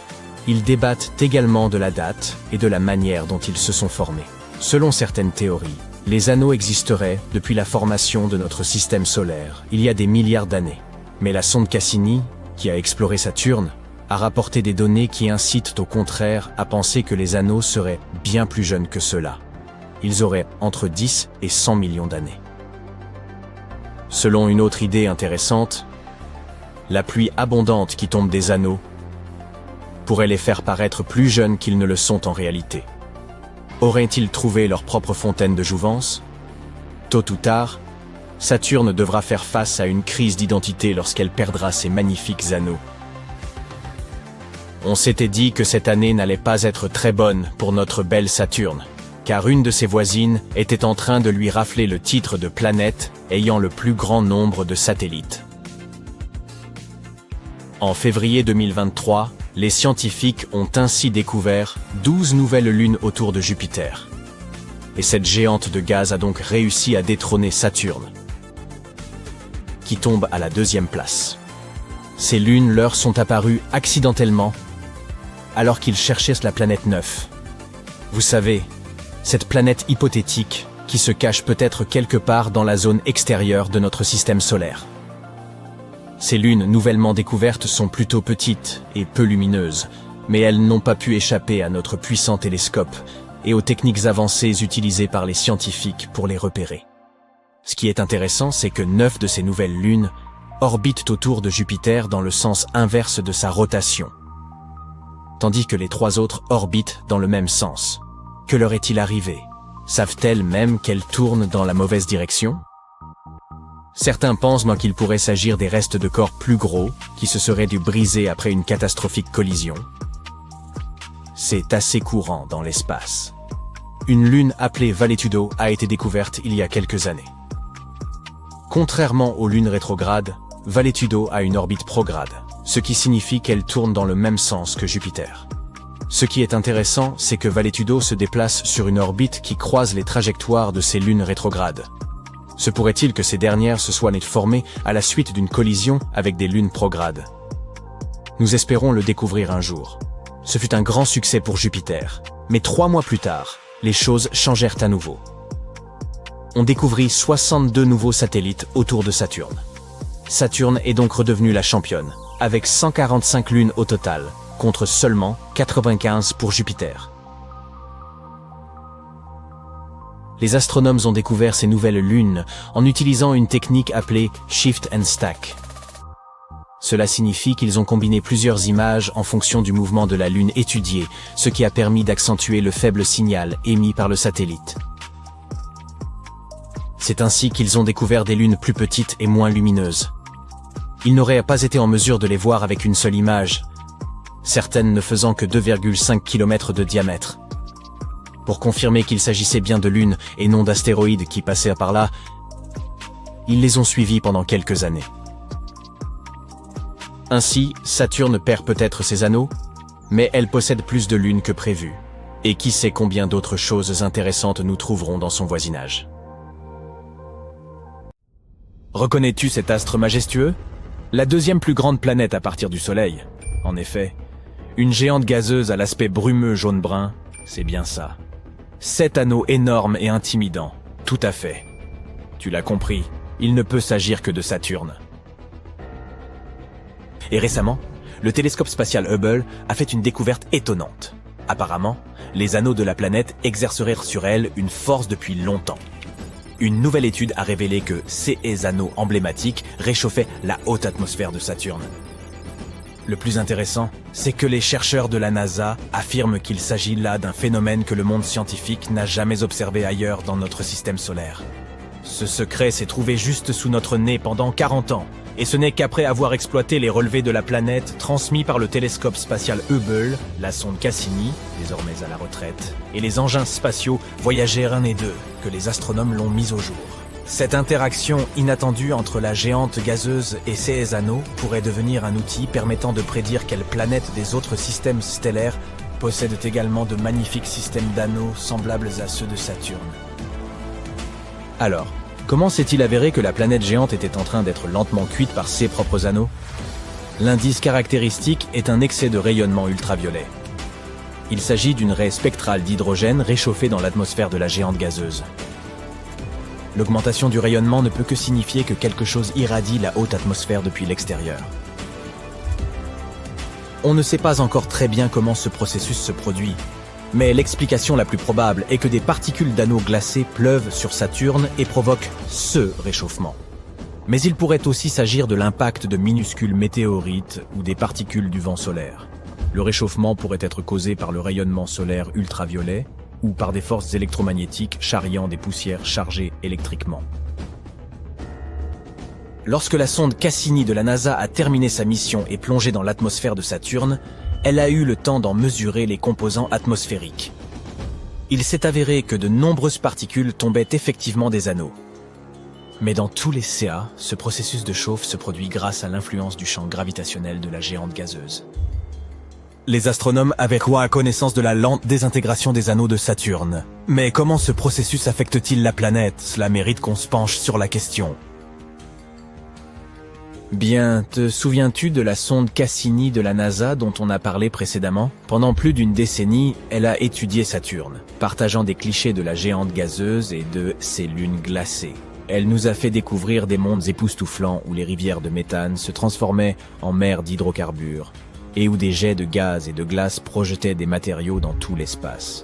Ils débattent également de la date et de la manière dont ils se sont formés. Selon certaines théories, les anneaux existeraient depuis la formation de notre système solaire, il y a des milliards d'années. Mais la sonde Cassini, qui a exploré Saturne, a rapporté des données qui incitent au contraire à penser que les anneaux seraient bien plus jeunes que cela. Ils auraient entre 10 et 100 millions d'années. Selon une autre idée intéressante, la pluie abondante qui tombe des anneaux pourrait les faire paraître plus jeunes qu'ils ne le sont en réalité. Auraient-ils trouvé leur propre fontaine de jouvence? Tôt ou tard, Saturne devra faire face à une crise d'identité lorsqu'elle perdra ses magnifiques anneaux. On s'était dit que cette année n'allait pas être très bonne pour notre belle Saturne, car une de ses voisines était en train de lui rafler le titre de planète ayant le plus grand nombre de satellites. En février 2023, les scientifiques ont ainsi découvert 12 nouvelles lunes autour de Jupiter. Et cette géante de gaz a donc réussi à détrôner Saturne, qui tombe à la 2e place. Ces lunes leur sont apparues accidentellement, alors qu'ils cherchaient la planète 9. Vous savez, cette planète hypothétique qui se cache peut-être quelque part dans la zone extérieure de notre système solaire. Ces lunes nouvellement découvertes sont plutôt petites et peu lumineuses, mais elles n'ont pas pu échapper à notre puissant télescope et aux techniques avancées utilisées par les scientifiques pour les repérer. Ce qui est intéressant, c'est que 9 de ces nouvelles lunes orbitent autour de Jupiter dans le sens inverse de sa rotation, tandis que les 3 autres orbitent dans le même sens. Que leur est-il arrivé? Savent-elles même qu'elles tournent dans la mauvaise direction? Certains pensent qu'il pourrait s'agir des restes de corps plus gros qui se seraient dû briser après une catastrophique collision. C'est assez courant dans l'espace. Une lune appelée Valetudo a été découverte il y a quelques années. Contrairement aux lunes rétrogrades, Valetudo a une orbite prograde, ce qui signifie qu'elle tourne dans le même sens que Jupiter. Ce qui est intéressant, c'est que Valetudo se déplace sur une orbite qui croise les trajectoires de ces lunes rétrogrades. Se pourrait-il que ces dernières se soient formées à la suite d'une collision avec des lunes progrades? Nous espérons le découvrir un jour. Ce fut un grand succès pour Jupiter. Mais 3 mois plus tard, les choses changèrent à nouveau. On découvrit 62 nouveaux satellites autour de Saturne. Saturne est donc redevenue la championne, avec 145 lunes au total, contre seulement 95 pour Jupiter. Les astronomes ont découvert ces nouvelles lunes en utilisant une technique appelée Shift and Stack. Cela signifie qu'ils ont combiné plusieurs images en fonction du mouvement de la Lune étudiée, ce qui a permis d'accentuer le faible signal émis par le satellite. C'est ainsi qu'ils ont découvert des lunes plus petites et moins lumineuses. Ils n'auraient pas été en mesure de les voir avec une seule image, certaines ne faisant que 2,5 km de diamètre. Pour confirmer qu'il s'agissait bien de lunes et non d'astéroïdes qui passaient par là, ils les ont suivis pendant quelques années. Ainsi, Saturne perd peut-être ses anneaux, mais elle possède plus de lunes que prévu. Et qui sait combien d'autres choses intéressantes nous trouverons dans son voisinage. Reconnais-tu cet astre majestueux? La deuxième plus grande planète à partir du Soleil. En effet, une géante gazeuse à l'aspect brumeux jaune-brun, c'est bien ça. 7 anneaux énormes et intimidants, tout à fait. Tu l'as compris, il ne peut s'agir que de Saturne. Et récemment, le télescope spatial Hubble a fait une découverte étonnante. Apparemment, les anneaux de la planète exerceraient sur elle une force depuis longtemps. Une nouvelle étude a révélé que ces anneaux emblématiques réchauffaient la haute atmosphère de Saturne. Le plus intéressant, c'est que les chercheurs de la NASA affirment qu'il s'agit là d'un phénomène que le monde scientifique n'a jamais observé ailleurs dans notre système solaire. Ce secret s'est trouvé juste sous notre nez pendant 40 ans, et ce n'est qu'après avoir exploité les relevés de la planète transmis par le télescope spatial Hubble, la sonde Cassini, désormais à la retraite, et les engins spatiaux Voyager 1 et 2, que les astronomes l'ont mis au jour. Cette interaction inattendue entre la géante gazeuse et ses anneaux pourrait devenir un outil permettant de prédire quelles planètes des autres systèmes stellaires possèdent également de magnifiques systèmes d'anneaux semblables à ceux de Saturne. Alors, comment s'est-il avéré que la planète géante était en train d'être lentement cuite par ses propres anneaux? L'indice caractéristique est un excès de rayonnement ultraviolet. Il s'agit d'une raie spectrale d'hydrogène réchauffée dans l'atmosphère de la géante gazeuse. L'augmentation du rayonnement ne peut que signifier que quelque chose irradie la haute atmosphère depuis l'extérieur. On ne sait pas encore très bien comment ce processus se produit, mais l'explication la plus probable est que des particules d'anneaux glacés pleuvent sur Saturne et provoquent ce réchauffement. Mais il pourrait aussi s'agir de l'impact de minuscules météorites ou des particules du vent solaire. Le réchauffement pourrait être causé par le rayonnement solaire ultraviolet ou par des forces électromagnétiques charriant des poussières chargées électriquement. Lorsque la sonde Cassini de la NASA a terminé sa mission et plongé dans l'atmosphère de Saturne, elle a eu le temps d'en mesurer les composants atmosphériques. Il s'est avéré que de nombreuses particules tombaient effectivement des anneaux. Mais dans tous les CA, ce processus de chauffe se produit grâce à l'influence du champ gravitationnel de la géante gazeuse. Les astronomes avaient connaissance de la lente désintégration des anneaux de Saturne. Mais comment ce processus affecte-t-il la planète? Cela mérite qu'on se penche sur la question. Bien, te souviens-tu de la sonde Cassini de la NASA dont on a parlé précédemment? Pendant plus d'une décennie, elle a étudié Saturne, partageant des clichés de la géante gazeuse et de ses lunes glacées. Elle nous a fait découvrir des mondes époustouflants où les rivières de méthane se transformaient en mers d'hydrocarbures, et où des jets de gaz et de glace projetaient des matériaux dans tout l'espace.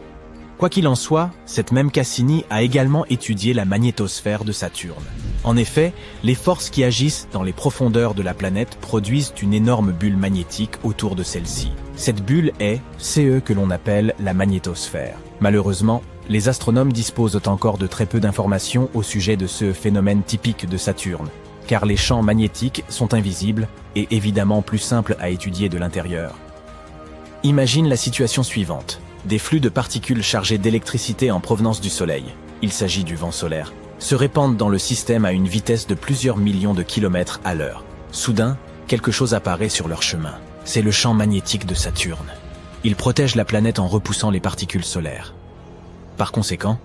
Quoi qu'il en soit, cette même Cassini a également étudié la magnétosphère de Saturne. En effet, les forces qui agissent dans les profondeurs de la planète produisent une énorme bulle magnétique autour de celle-ci. Cette bulle est ce que l'on appelle la magnétosphère. Malheureusement, les astronomes disposent encore de très peu d'informations au sujet de ce phénomène typique de Saturne, car les champs magnétiques sont invisibles et évidemment plus simples à étudier de l'intérieur. Imagine la situation suivante. Des flux de particules chargées d'électricité en provenance du Soleil, il s'agit du vent solaire, se répandent dans le système à une vitesse de plusieurs millions de kilomètres à l'heure. Soudain, quelque chose apparaît sur leur chemin. C'est le champ magnétique de Saturne. Il protège la planète en repoussant les particules solaires. Par conséquent,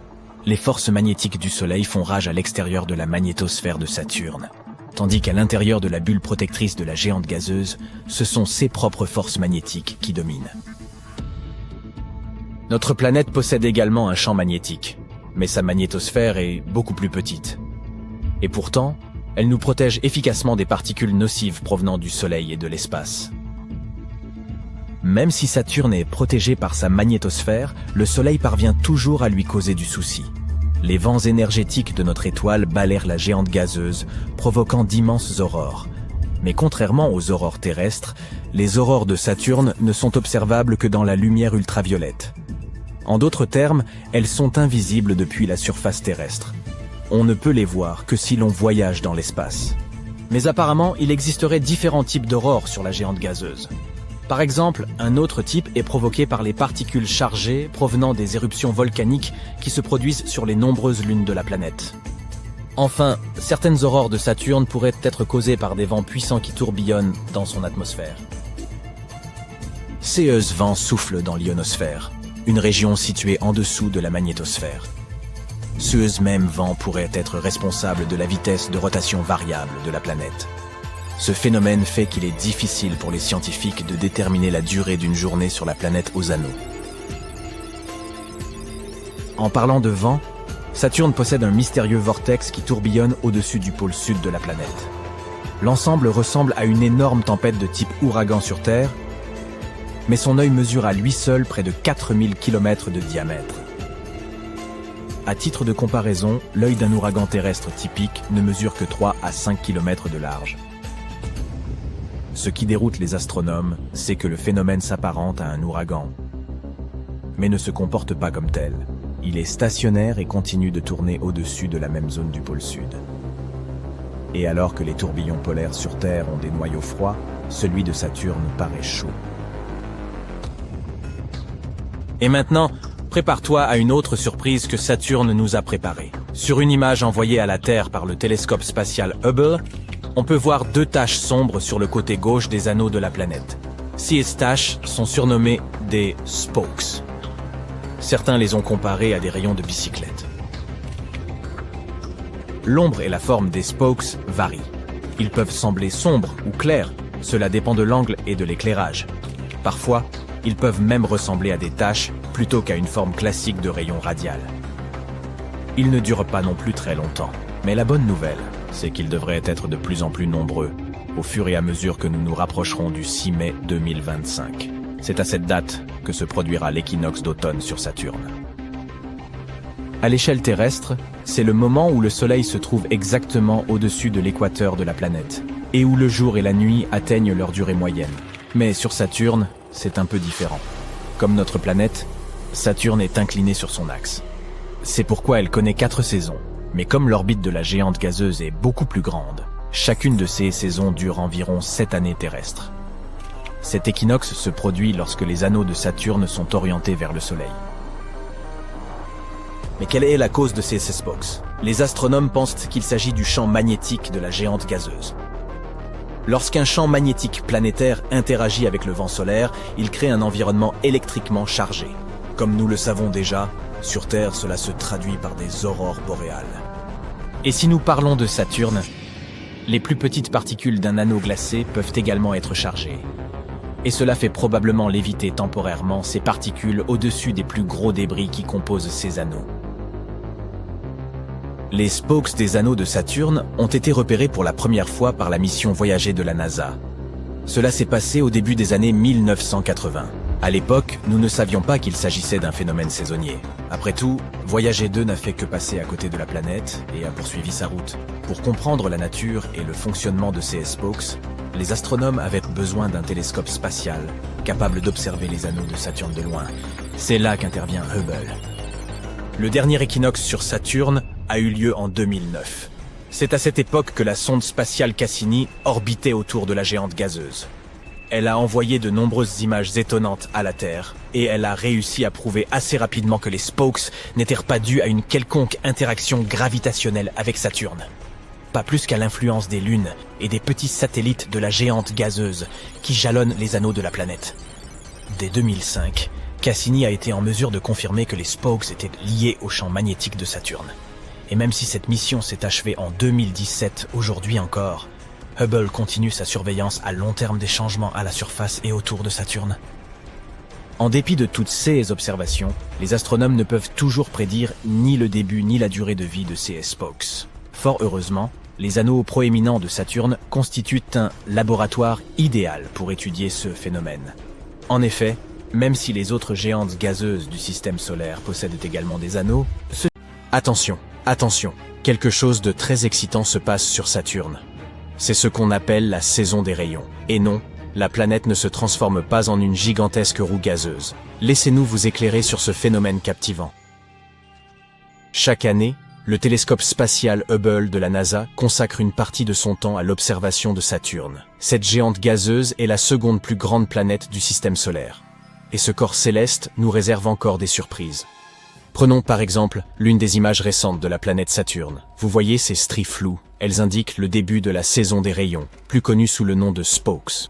les forces magnétiques du Soleil font rage à l'extérieur de la magnétosphère de Saturne, tandis qu'à l'intérieur de la bulle protectrice de la géante gazeuse, ce sont ses propres forces magnétiques qui dominent. Notre planète possède également un champ magnétique, mais sa magnétosphère est beaucoup plus petite. Et pourtant, elle nous protège efficacement des particules nocives provenant du Soleil et de l'espace. Même si Saturne est protégé par sa magnétosphère, le Soleil parvient toujours à lui causer du souci. Les vents énergétiques de notre étoile balayent la géante gazeuse, provoquant d'immenses aurores. Mais contrairement aux aurores terrestres, les aurores de Saturne ne sont observables que dans la lumière ultraviolette. En d'autres termes, elles sont invisibles depuis la surface terrestre. On ne peut les voir que si l'on voyage dans l'espace. Mais apparemment, il existerait différents types d'aurores sur la géante gazeuse. Par exemple, un autre type est provoqué par les particules chargées provenant des éruptions volcaniques qui se produisent sur les nombreuses lunes de la planète. Enfin, certaines aurores de Saturne pourraient être causées par des vents puissants qui tourbillonnent dans son atmosphère. Ces vents soufflent dans l'ionosphère, une région située en dessous de la magnétosphère. Ce même vent pourrait être responsable de la vitesse de rotation variable de la planète. Ce phénomène fait qu'il est difficile pour les scientifiques de déterminer la durée d'une journée sur la planète aux anneaux. En parlant de vent, Saturne possède un mystérieux vortex qui tourbillonne au-dessus du pôle sud de la planète. L'ensemble ressemble à une énorme tempête de type ouragan sur Terre, mais son œil mesure à lui seul près de 4000 km de diamètre. À titre de comparaison, l'œil d'un ouragan terrestre typique ne mesure que 3 à 5 km de large. Ce qui déroute les astronomes, c'est que le phénomène s'apparente à un ouragan, mais ne se comporte pas comme tel. Il est stationnaire et continue de tourner au-dessus de la même zone du pôle sud. Et alors que les tourbillons polaires sur Terre ont des noyaux froids, celui de Saturne paraît chaud. Et maintenant, prépare-toi à une autre surprise que Saturne nous a préparée. Sur une image envoyée à la Terre par le télescope spatial Hubble, on peut voir deux taches sombres sur le côté gauche des anneaux de la planète. Ces taches sont surnommées des spokes. Certains les ont comparées à des rayons de bicyclette. L'ombre et la forme des spokes varient. Ils peuvent sembler sombres ou clairs, cela dépend de l'angle et de l'éclairage. Parfois, ils peuvent même ressembler à des taches plutôt qu'à une forme classique de rayon radial. Ils ne durent pas non plus très longtemps, mais la bonne nouvelle, c'est qu'ils devraient être de plus en plus nombreux au fur et à mesure que nous nous rapprocherons du 6 mai 2025. C'est à cette date que se produira l'équinoxe d'automne sur Saturne. À l'échelle terrestre, c'est le moment où le Soleil se trouve exactement au-dessus de l'équateur de la planète, et où le jour et la nuit atteignent leur durée moyenne. Mais sur Saturne, c'est un peu différent. Comme notre planète, Saturne est inclinée sur son axe. C'est pourquoi elle connaît 4 saisons. Mais comme l'orbite de la géante gazeuse est beaucoup plus grande, chacune de ces saisons dure environ 7 années terrestres. Cet équinoxe se produit lorsque les anneaux de Saturne sont orientés vers le Soleil. Mais quelle est la cause de ces spokes? Les astronomes pensent qu'il s'agit du champ magnétique de la géante gazeuse. Lorsqu'un champ magnétique planétaire interagit avec le vent solaire, il crée un environnement électriquement chargé. Comme nous le savons déjà, sur Terre, cela se traduit par des aurores boréales. Et si nous parlons de Saturne, les plus petites particules d'un anneau glacé peuvent également être chargées. Et cela fait probablement léviter temporairement ces particules au-dessus des plus gros débris qui composent ces anneaux. Les spokes des anneaux de Saturne ont été repérés pour la première fois par la mission Voyager de la NASA. Cela s'est passé au début des années 1980. À l'époque, nous ne savions pas qu'il s'agissait d'un phénomène saisonnier. Après tout, Voyager 2 n'a fait que passer à côté de la planète et a poursuivi sa route. Pour comprendre la nature et le fonctionnement de ces spokes, les astronomes avaient besoin d'un télescope spatial capable d'observer les anneaux de Saturne de loin. C'est là qu'intervient Hubble. Le dernier équinoxe sur Saturne a eu lieu en 2009. C'est à cette époque que la sonde spatiale Cassini orbitait autour de la géante gazeuse. Elle a envoyé de nombreuses images étonnantes à la Terre, et elle a réussi à prouver assez rapidement que les spokes n'étaient pas dus à une quelconque interaction gravitationnelle avec Saturne. Pas plus qu'à l'influence des lunes et des petits satellites de la géante gazeuse qui jalonnent les anneaux de la planète. Dès 2005, Cassini a été en mesure de confirmer que les Spokes étaient liés au champ magnétique de Saturne. Et même si cette mission s'est achevée en 2017, aujourd'hui encore, Hubble continue sa surveillance à long terme des changements à la surface et autour de Saturne. En dépit de toutes ces observations, les astronomes ne peuvent toujours prédire ni le début ni la durée de vie de ces Spokes. Fort heureusement, les anneaux proéminents de Saturne constituent un laboratoire idéal pour étudier ce phénomène. En effet, même si les autres géantes gazeuses du système solaire possèdent également des anneaux, Attention, attention, quelque chose de très excitant se passe sur Saturne. C'est ce qu'on appelle la saison des rayons. Et non, la planète ne se transforme pas en une gigantesque roue gazeuse. Laissez-nous vous éclairer sur ce phénomène captivant. Chaque année, le télescope spatial Hubble de la NASA consacre une partie de son temps à l'observation de Saturne. Cette géante gazeuse est la seconde plus grande planète du système solaire. Et ce corps céleste nous réserve encore des surprises. Prenons par exemple l'une des images récentes de la planète Saturne. Vous voyez ces stries floues, elles indiquent le début de la saison des rayons, plus connue sous le nom de Spokes.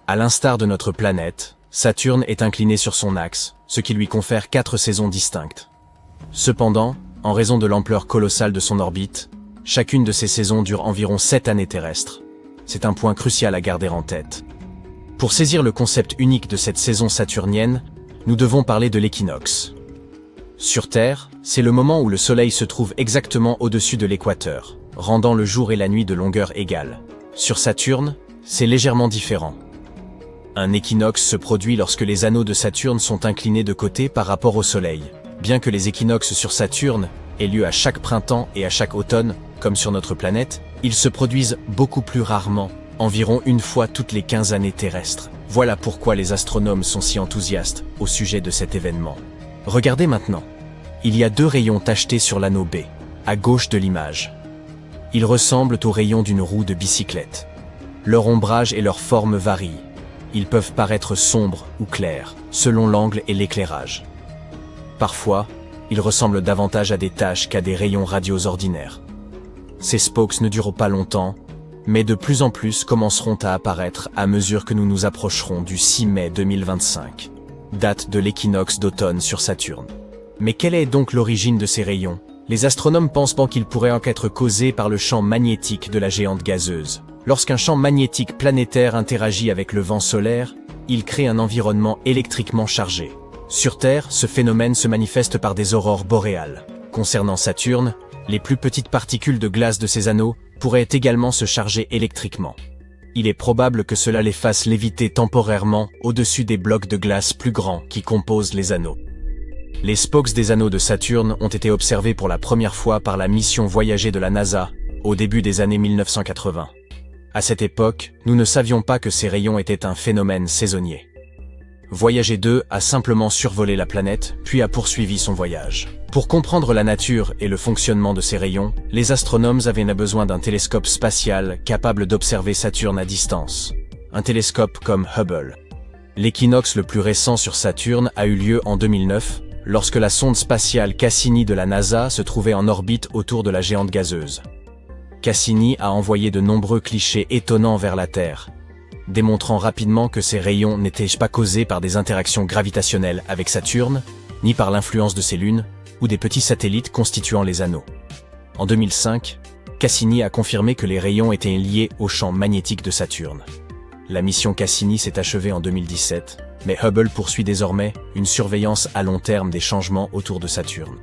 À l'instar de notre planète, Saturne est incliné sur son axe, ce qui lui confère 4 saisons distinctes. Cependant, en raison de l'ampleur colossale de son orbite, chacune de ces saisons dure environ 7 années terrestres. C'est un point crucial à garder en tête. Pour saisir le concept unique de cette saison saturnienne, nous devons parler de l'équinoxe. Sur Terre, c'est le moment où le Soleil se trouve exactement au-dessus de l'équateur, rendant le jour et la nuit de longueur égale. Sur Saturne, c'est légèrement différent. Un équinoxe se produit lorsque les anneaux de Saturne sont inclinés de côté par rapport au Soleil. Bien que les équinoxes sur Saturne aient lieu à chaque printemps et à chaque automne, comme sur notre planète, ils se produisent beaucoup plus rarement, environ une fois toutes les 15 années terrestres. Voilà pourquoi les astronomes sont si enthousiastes au sujet de cet événement. Regardez maintenant. Il y a 2 rayons tachetés sur l'anneau B, à gauche de l'image. Ils ressemblent aux rayons d'une roue de bicyclette. Leur ombrage et leur forme varient. Ils peuvent paraître sombres ou clairs, selon l'angle et l'éclairage. Parfois, ils ressemblent davantage à des taches qu'à des rayons radiaux ordinaires. Ces spokes ne dureront pas longtemps, mais de plus en plus commenceront à apparaître à mesure que nous nous approcherons du 6 mai 2025, date de l'équinoxe d'automne sur Saturne. Mais quelle est donc l'origine de ces rayons? Les astronomes pensent qu'ils pourraient en être causés par le champ magnétique de la géante gazeuse. Lorsqu'un champ magnétique planétaire interagit avec le vent solaire, il crée un environnement électriquement chargé. Sur Terre, ce phénomène se manifeste par des aurores boréales. Concernant Saturne, les plus petites particules de glace de ces anneaux pourraient également se charger électriquement. Il est probable que cela les fasse léviter temporairement au-dessus des blocs de glace plus grands qui composent les anneaux. Les spokes des anneaux de Saturne ont été observés pour la première fois par la mission Voyager de la NASA, au début des années 1980. À cette époque, nous ne savions pas que ces rayons étaient un phénomène saisonnier. Voyager 2 a simplement survolé la planète, puis a poursuivi son voyage. Pour comprendre la nature et le fonctionnement de ces rayons, les astronomes avaient besoin d'un télescope spatial capable d'observer Saturne à distance. Un télescope comme Hubble. L'équinoxe le plus récent sur Saturne a eu lieu en 2009, lorsque la sonde spatiale Cassini de la NASA se trouvait en orbite autour de la géante gazeuse. Cassini a envoyé de nombreux clichés étonnants vers la Terre, démontrant rapidement que ces rayons n'étaient pas causés par des interactions gravitationnelles avec Saturne, ni par l'influence de ses lunes, ou des petits satellites constituant les anneaux. En 2005, Cassini a confirmé que les rayons étaient liés au champ magnétique de Saturne. La mission Cassini s'est achevée en 2017, mais Hubble poursuit désormais une surveillance à long terme des changements autour de Saturne.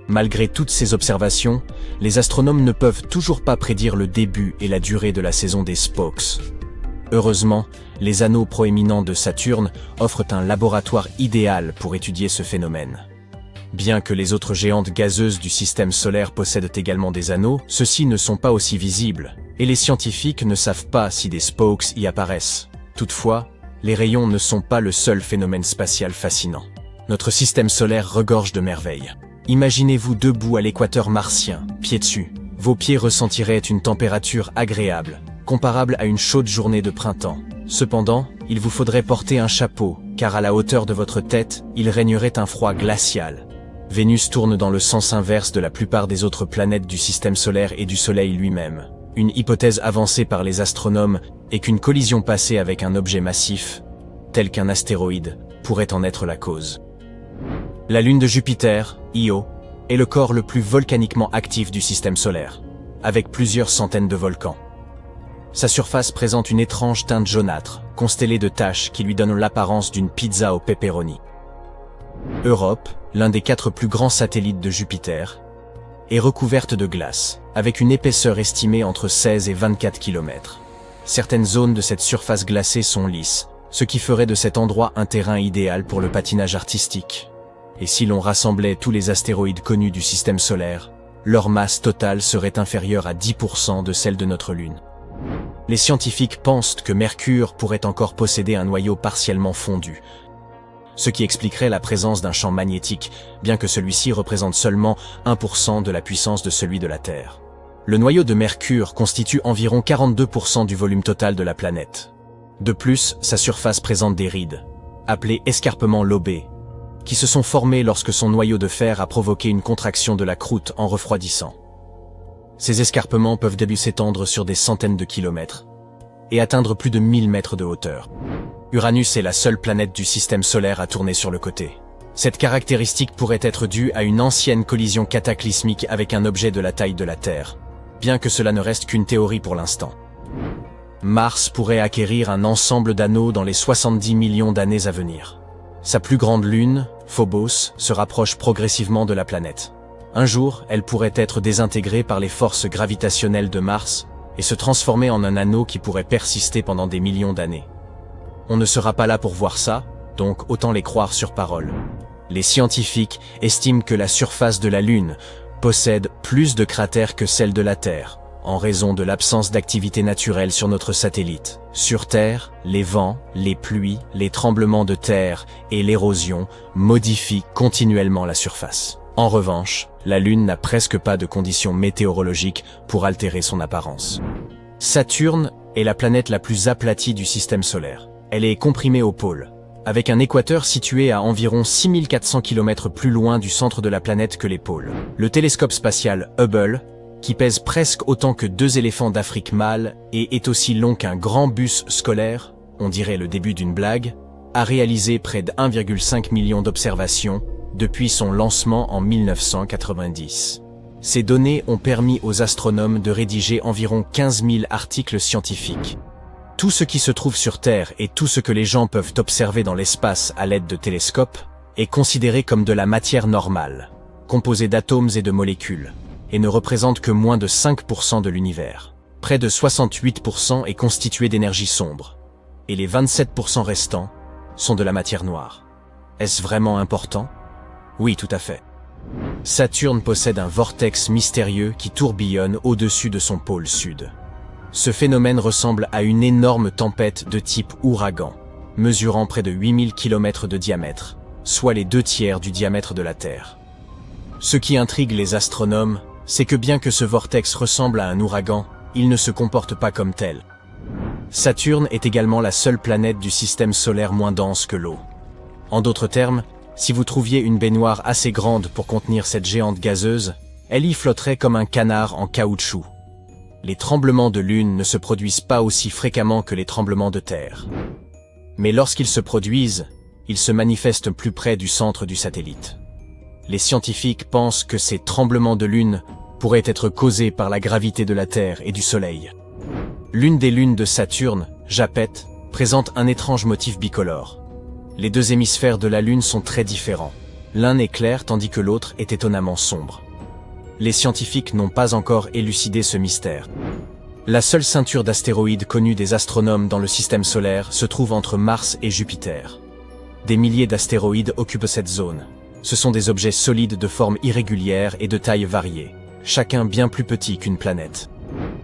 Malgré toutes ces observations, les astronomes ne peuvent toujours pas prédire le début et la durée de la saison des spokes. Heureusement, les anneaux proéminents de Saturne offrent un laboratoire idéal pour étudier ce phénomène. Bien que les autres géantes gazeuses du système solaire possèdent également des anneaux, ceux-ci ne sont pas aussi visibles, et les scientifiques ne savent pas si des spokes y apparaissent. Toutefois, les rayons ne sont pas le seul phénomène spatial fascinant. Notre système solaire regorge de merveilles. Imaginez-vous debout à l'équateur martien, pieds dessus. Vos pieds ressentiraient une température agréable, comparable à une chaude journée de printemps. Cependant, il vous faudrait porter un chapeau, car à la hauteur de votre tête, il régnerait un froid glacial. Vénus tourne dans le sens inverse de la plupart des autres planètes du système solaire et du Soleil lui-même. Une hypothèse avancée par les astronomes est qu'une collision passée avec un objet massif, tels qu'un astéroïde, pourrait en être la cause. La lune de Jupiter, Io, est le corps le plus volcaniquement actif du système solaire, avec plusieurs centaines de volcans. Sa surface présente une étrange teinte jaunâtre, constellée de taches qui lui donnent l'apparence d'une pizza au pepperoni. Europe, l'un des 4 plus grands satellites de Jupiter, est recouverte de glace, avec une épaisseur estimée entre 16 et 24 km. Certaines zones de cette surface glacée sont lisses, ce qui ferait de cet endroit un terrain idéal pour le patinage artistique. Et si l'on rassemblait tous les astéroïdes connus du système solaire, leur masse totale serait inférieure à 10% de celle de notre Lune. Les scientifiques pensent que Mercure pourrait encore posséder un noyau partiellement fondu, ce qui expliquerait la présence d'un champ magnétique, bien que celui-ci représente seulement 1% de la puissance de celui de la Terre. Le noyau de Mercure constitue environ 42% du volume total de la planète. De plus, sa surface présente des rides, appelées escarpements lobés, qui se sont formés lorsque son noyau de fer a provoqué une contraction de la croûte en refroidissant. Ces escarpements peuvent s'étendre sur des centaines de kilomètres et atteindre plus de 1000 mètres de hauteur. Uranus est la seule planète du système solaire à tourner sur le côté. Cette caractéristique pourrait être due à une ancienne collision cataclysmique avec un objet de la taille de la Terre, bien que cela ne reste qu'une théorie pour l'instant. Mars pourrait acquérir un ensemble d'anneaux dans les 70 millions d'années à venir. Sa plus grande lune, Phobos, se rapproche progressivement de la planète. Un jour, elle pourrait être désintégrée par les forces gravitationnelles de Mars et se transformer en un anneau qui pourrait persister pendant des millions d'années. On ne sera pas là pour voir ça, donc autant les croire sur parole. Les scientifiques estiment que la surface de la Lune possède plus de cratères que celle de la Terre, en raison de l'absence d'activité naturelle sur notre satellite. Sur Terre, les vents, les pluies, les tremblements de terre et l'érosion modifient continuellement la surface. En revanche, la Lune n'a presque pas de conditions météorologiques pour altérer son apparence. Saturne est la planète la plus aplatie du système solaire. Elle est comprimée au pôle, avec un équateur situé à environ 6400 km plus loin du centre de la planète que les pôles. Le télescope spatial Hubble, qui pèse presque autant que 2 éléphants d'Afrique mâles et est aussi long qu'un grand bus scolaire, on dirait le début d'une blague, a réalisé près de 1,5 million d'observations depuis son lancement en 1990. Ces données ont permis aux astronomes de rédiger environ 15 000 articles scientifiques. Tout ce qui se trouve sur Terre et tout ce que les gens peuvent observer dans l'espace à l'aide de télescopes est considéré comme de la matière normale, composée d'atomes et de molécules, et ne représente que moins de 5% de l'univers. Près de 68% est constitué d'énergie sombre, et les 27% restants sont de la matière noire. Est-ce vraiment important? Oui, tout à fait. Saturne possède un vortex mystérieux qui tourbillonne au-dessus de son pôle sud. Ce phénomène ressemble à une énorme tempête de type ouragan, mesurant près de 8000 km de diamètre, soit les 2/3 du diamètre de la Terre. Ce qui intrigue les astronomes, c'est que bien que ce vortex ressemble à un ouragan, il ne se comporte pas comme tel. Saturne est également la seule planète du système solaire moins dense que l'eau. En d'autres termes, si vous trouviez une baignoire assez grande pour contenir cette géante gazeuse, elle y flotterait comme un canard en caoutchouc. Les tremblements de lune ne se produisent pas aussi fréquemment que les tremblements de terre. Mais lorsqu'ils se produisent, ils se manifestent plus près du centre du satellite. Les scientifiques pensent que ces tremblements de lune pourraient être causés par la gravité de la Terre et du Soleil. L'une des lunes de Saturne, Japet, présente un étrange motif bicolore. Les 2 hémisphères de la Lune sont très différents. L'un est clair tandis que l'autre est étonnamment sombre. Les scientifiques n'ont pas encore élucidé ce mystère. La seule ceinture d'astéroïdes connue des astronomes dans le système solaire se trouve entre Mars et Jupiter. Des milliers d'astéroïdes occupent cette zone. Ce sont des objets solides de forme irrégulière et de taille variée, chacun bien plus petit qu'une planète.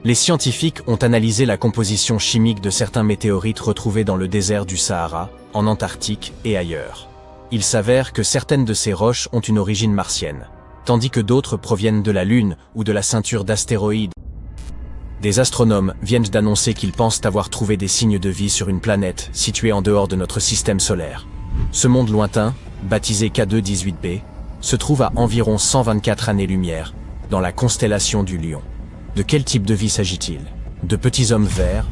Les scientifiques ont analysé la composition chimique de certains météorites retrouvés dans le désert du Sahara, en Antarctique et ailleurs. Il s'avère que certaines de ces roches ont une origine martienne, tandis que d'autres proviennent de la Lune ou de la ceinture d'astéroïdes. Des astronomes viennent d'annoncer qu'ils pensent avoir trouvé des signes de vie sur une planète située en dehors de notre système solaire. Ce monde lointain, baptisé K2-18b, se trouve à environ 124 années-lumière, dans la constellation du Lion. De quel type de vie s'agit-il? De petits hommes verts?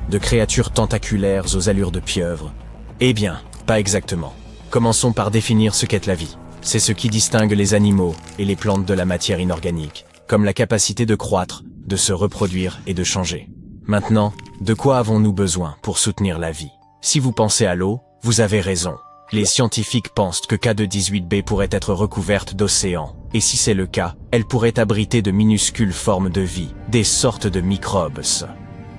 De créatures tentaculaires aux allures de pieuvres? Eh bien, pas exactement. Commençons par définir ce qu'est la vie. C'est ce qui distingue les animaux et les plantes de la matière inorganique, comme la capacité de croître, de se reproduire et de changer. Maintenant, de quoi avons-nous besoin pour soutenir la vie? Si vous pensez à l'eau, vous avez raison. Les scientifiques pensent que K2-18b pourrait être recouverte d'océans, et si c'est le cas, elle pourrait abriter de minuscules formes de vie, des sortes de microbes.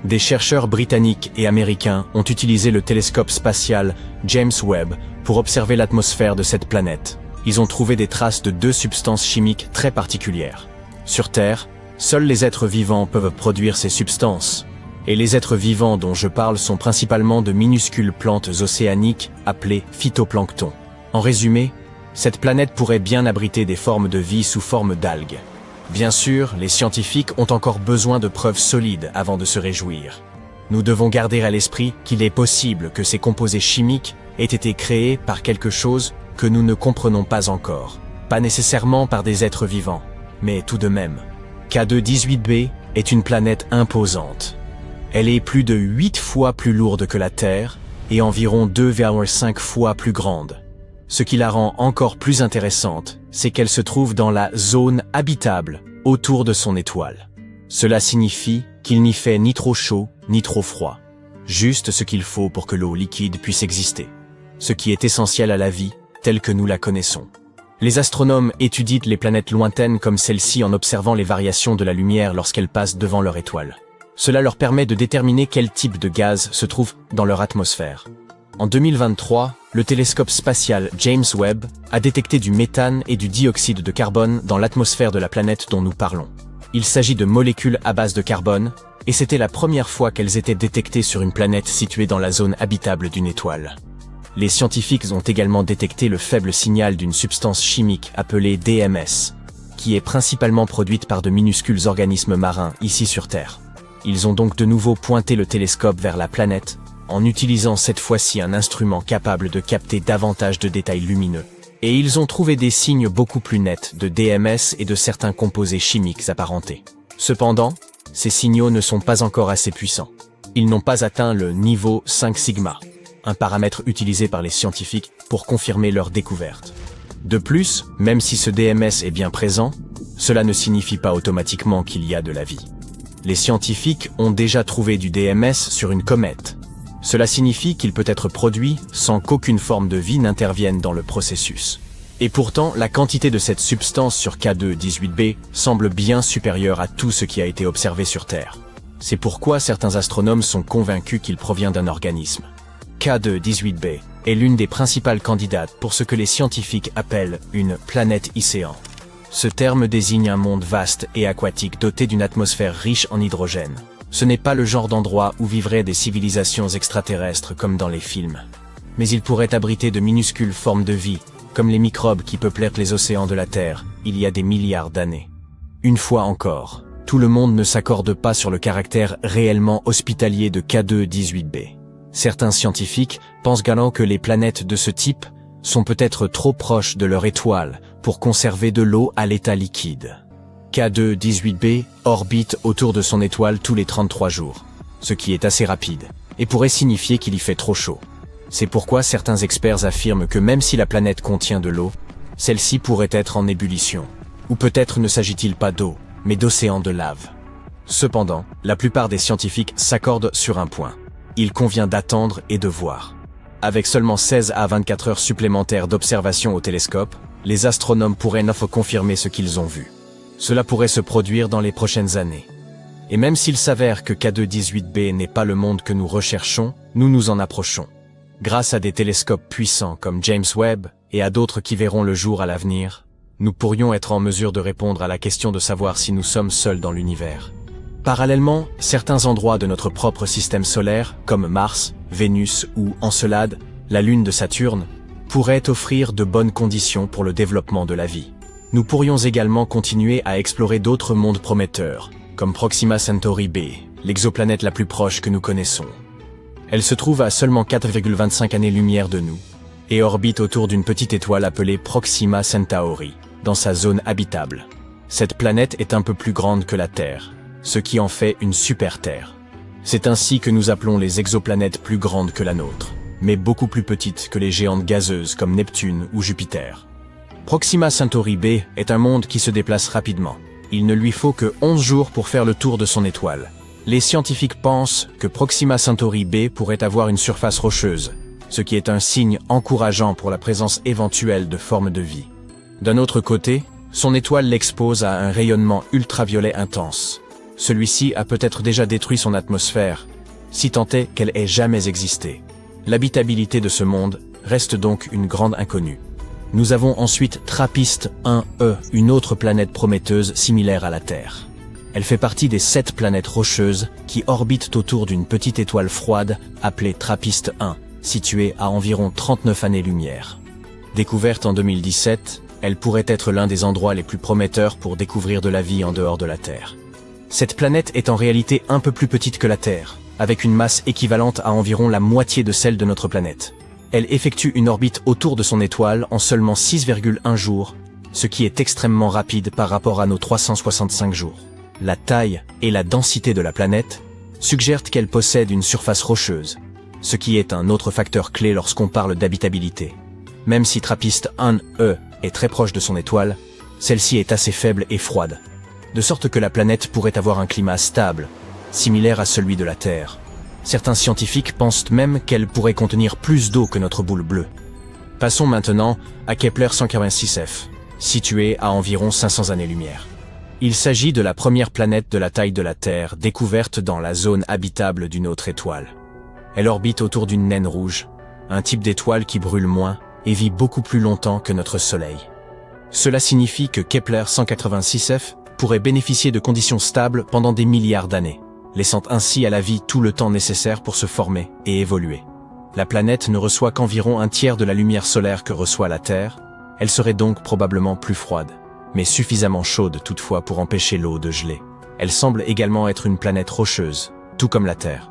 Des chercheurs britanniques et américains ont utilisé le télescope spatial James Webb pour observer l'atmosphère de cette planète. Ils ont trouvé des traces de 2 substances chimiques très particulières. Sur Terre, seuls les êtres vivants peuvent produire ces substances. Et les êtres vivants dont je parle sont principalement de minuscules plantes océaniques appelées phytoplancton. En résumé, cette planète pourrait bien abriter des formes de vie sous forme d'algues. Bien sûr, les scientifiques ont encore besoin de preuves solides avant de se réjouir. Nous devons garder à l'esprit qu'il est possible que ces composés chimiques aient été créés par quelque chose que nous ne comprenons pas encore. Pas nécessairement par des êtres vivants, mais tout de même. K2-18b est une planète imposante. Elle est plus de 8 fois plus lourde que la Terre et environ 2,5 fois plus grande. Ce qui la rend encore plus intéressante, c'est qu'elle se trouve dans la zone habitable autour de son étoile. Cela signifie qu'il n'y fait ni trop chaud ni trop froid. Juste ce qu'il faut pour que l'eau liquide puisse exister. Ce qui est essentiel à la vie, telle que nous la connaissons. Les astronomes étudient les planètes lointaines comme celle-ci en observant les variations de la lumière lorsqu'elles passent devant leur étoile. Cela leur permet de déterminer quel type de gaz se trouve dans leur atmosphère. En 2023, le télescope spatial James Webb a détecté du méthane et du dioxyde de carbone dans l'atmosphère de la planète dont nous parlons. Il s'agit de molécules à base de carbone, et c'était la première fois qu'elles étaient détectées sur une planète située dans la zone habitable d'une étoile. Les scientifiques ont également détecté le faible signal d'une substance chimique appelée DMS, qui est principalement produite par de minuscules organismes marins ici sur Terre. Ils ont donc de nouveau pointé le télescope vers la planète, en utilisant cette fois-ci un instrument capable de capter davantage de détails lumineux. Et ils ont trouvé des signes beaucoup plus nets de DMS et de certains composés chimiques apparentés. Cependant, ces signaux ne sont pas encore assez puissants. Ils n'ont pas atteint le niveau 5 sigma, un paramètre utilisé par les scientifiques pour confirmer leur découverte. De plus, même si ce DMS est bien présent, cela ne signifie pas automatiquement qu'il y a de la vie. Les scientifiques ont déjà trouvé du DMS sur une comète. Cela signifie qu'il peut être produit sans qu'aucune forme de vie n'intervienne dans le processus. Et pourtant, la quantité de cette substance sur K2-18b semble bien supérieure à tout ce qui a été observé sur Terre. C'est pourquoi certains astronomes sont convaincus qu'il provient d'un organisme. K2-18b est l'une des principales candidates pour ce que les scientifiques appellent une planète-océan. Ce terme désigne un monde vaste et aquatique doté d'une atmosphère riche en hydrogène. Ce n'est pas le genre d'endroit où vivraient des civilisations extraterrestres comme dans les films. Mais il pourrait abriter de minuscules formes de vie, comme les microbes qui peuplèrent les océans de la Terre il y a des milliards d'années. Une fois encore, tout le monde ne s'accorde pas sur le caractère réellement hospitalier de K2-18b. Certains scientifiques pensent également que les planètes de ce type sont peut-être trop proches de leur étoile pour conserver de l'eau à l'état liquide. K2-18b orbite autour de son étoile tous les 33 jours, ce qui est assez rapide, et pourrait signifier qu'il y fait trop chaud. C'est pourquoi certains experts affirment que même si la planète contient de l'eau, celle-ci pourrait être en ébullition. Ou peut-être ne s'agit-il pas d'eau, mais d'océans de lave. Cependant, la plupart des scientifiques s'accordent sur un point. Il convient d'attendre et de voir. Avec seulement 16 à 24 heures supplémentaires d'observation au télescope, les astronomes pourraient neuf confirmer ce qu'ils ont vu. Cela pourrait se produire dans les prochaines années. Et même s'il s'avère que K2-18b n'est pas le monde que nous recherchons, nous nous en approchons. Grâce à des télescopes puissants comme James Webb et à d'autres qui verront le jour à l'avenir, nous pourrions être en mesure de répondre à la question de savoir si nous sommes seuls dans l'univers. Parallèlement, certains endroits de notre propre système solaire, comme Mars, Vénus ou Encelade, la Lune de Saturne, pourraient offrir de bonnes conditions pour le développement de la vie. Nous pourrions également continuer à explorer d'autres mondes prometteurs, comme Proxima Centauri b, l'exoplanète la plus proche que nous connaissons. Elle se trouve à seulement 4,25 années-lumière de nous, et orbite autour d'une petite étoile appelée Proxima Centauri, dans sa zone habitable. Cette planète est un peu plus grande que la Terre, ce qui en fait une super-Terre. C'est ainsi que nous appelons les exoplanètes plus grandes que la nôtre. mais beaucoup plus petite que les géantes gazeuses comme Neptune ou Jupiter. Proxima Centauri b est un monde qui se déplace rapidement. Il ne lui faut que 11 jours pour faire le tour de son étoile. Les scientifiques pensent que Proxima Centauri b pourrait avoir une surface rocheuse, ce qui est un signe encourageant pour la présence éventuelle de formes de vie. D'un autre côté, son étoile l'expose à un rayonnement ultraviolet intense. Celui-ci a peut-être déjà détruit son atmosphère, si tant est qu'elle ait jamais existé. L'habitabilité de ce monde reste donc une grande inconnue. Nous avons ensuite TRAPPIST-1e, une autre planète prometteuse similaire à la Terre. Elle fait partie des 7 planètes rocheuses qui orbitent autour d'une petite étoile froide appelée TRAPPIST-1, située à environ 39 années-lumière. Découverte en 2017, elle pourrait être l'un des endroits les plus prometteurs pour découvrir de la vie en dehors de la Terre. Cette planète est en réalité un peu plus petite que la Terre, avec une masse équivalente à environ la moitié de celle de notre planète. Elle effectue une orbite autour de son étoile en seulement 6,1 jours, ce qui est extrêmement rapide par rapport à nos 365 jours. La taille et la densité de la planète suggèrent qu'elle possède une surface rocheuse, ce qui est un autre facteur clé lorsqu'on parle d'habitabilité. Même si TRAPPIST-1e est très proche de son étoile, celle-ci est assez faible et froide, de sorte que la planète pourrait avoir un climat stable, similaire à celui de la Terre. Certains scientifiques pensent même qu'elle pourrait contenir plus d'eau que notre boule bleue. Passons maintenant à Kepler 186f, située à environ 500 années-lumière. Il s'agit de la première planète de la taille de la Terre découverte dans la zone habitable d'une autre étoile. Elle orbite autour d'une naine rouge, un type d'étoile qui brûle moins et vit beaucoup plus longtemps que notre Soleil. Cela signifie que Kepler 186f pourrait bénéficier de conditions stables pendant des milliards d'années, laissant ainsi à la vie tout le temps nécessaire pour se former et évoluer. La planète ne reçoit qu'environ un tiers de la lumière solaire que reçoit la Terre, elle serait donc probablement plus froide, mais suffisamment chaude toutefois pour empêcher l'eau de geler. Elle semble également être une planète rocheuse, tout comme la Terre,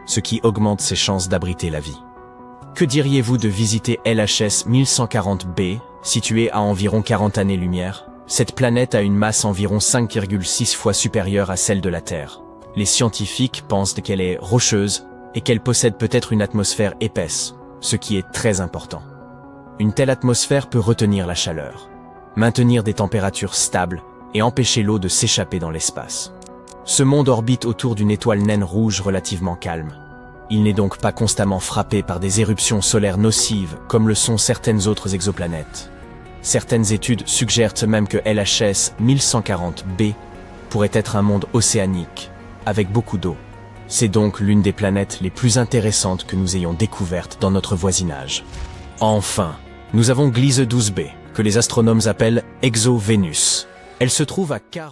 ce qui augmente ses chances d'abriter la vie. Que diriez-vous de visiter LHS 1140b, située à environ 40 années-lumière? Cette planète a une masse environ 5,6 fois supérieure à celle de la Terre. Les scientifiques pensent qu'elle est rocheuse et qu'elle possède peut-être une atmosphère épaisse, ce qui est très important. Une telle atmosphère peut retenir la chaleur, maintenir des températures stables et empêcher l'eau de s'échapper dans l'espace. Ce monde orbite autour d'une étoile naine rouge relativement calme. Il n'est donc pas constamment frappé par des éruptions solaires nocives comme le sont certaines autres exoplanètes. Certaines études suggèrent même que LHS 1140b pourrait être un monde océanique, avec beaucoup d'eau. C'est donc l'une des planètes les plus intéressantes que nous ayons découvertes dans notre voisinage. Enfin, nous avons Gliese 12b, que les astronomes appellent ExoVenus. Elle se trouve à 40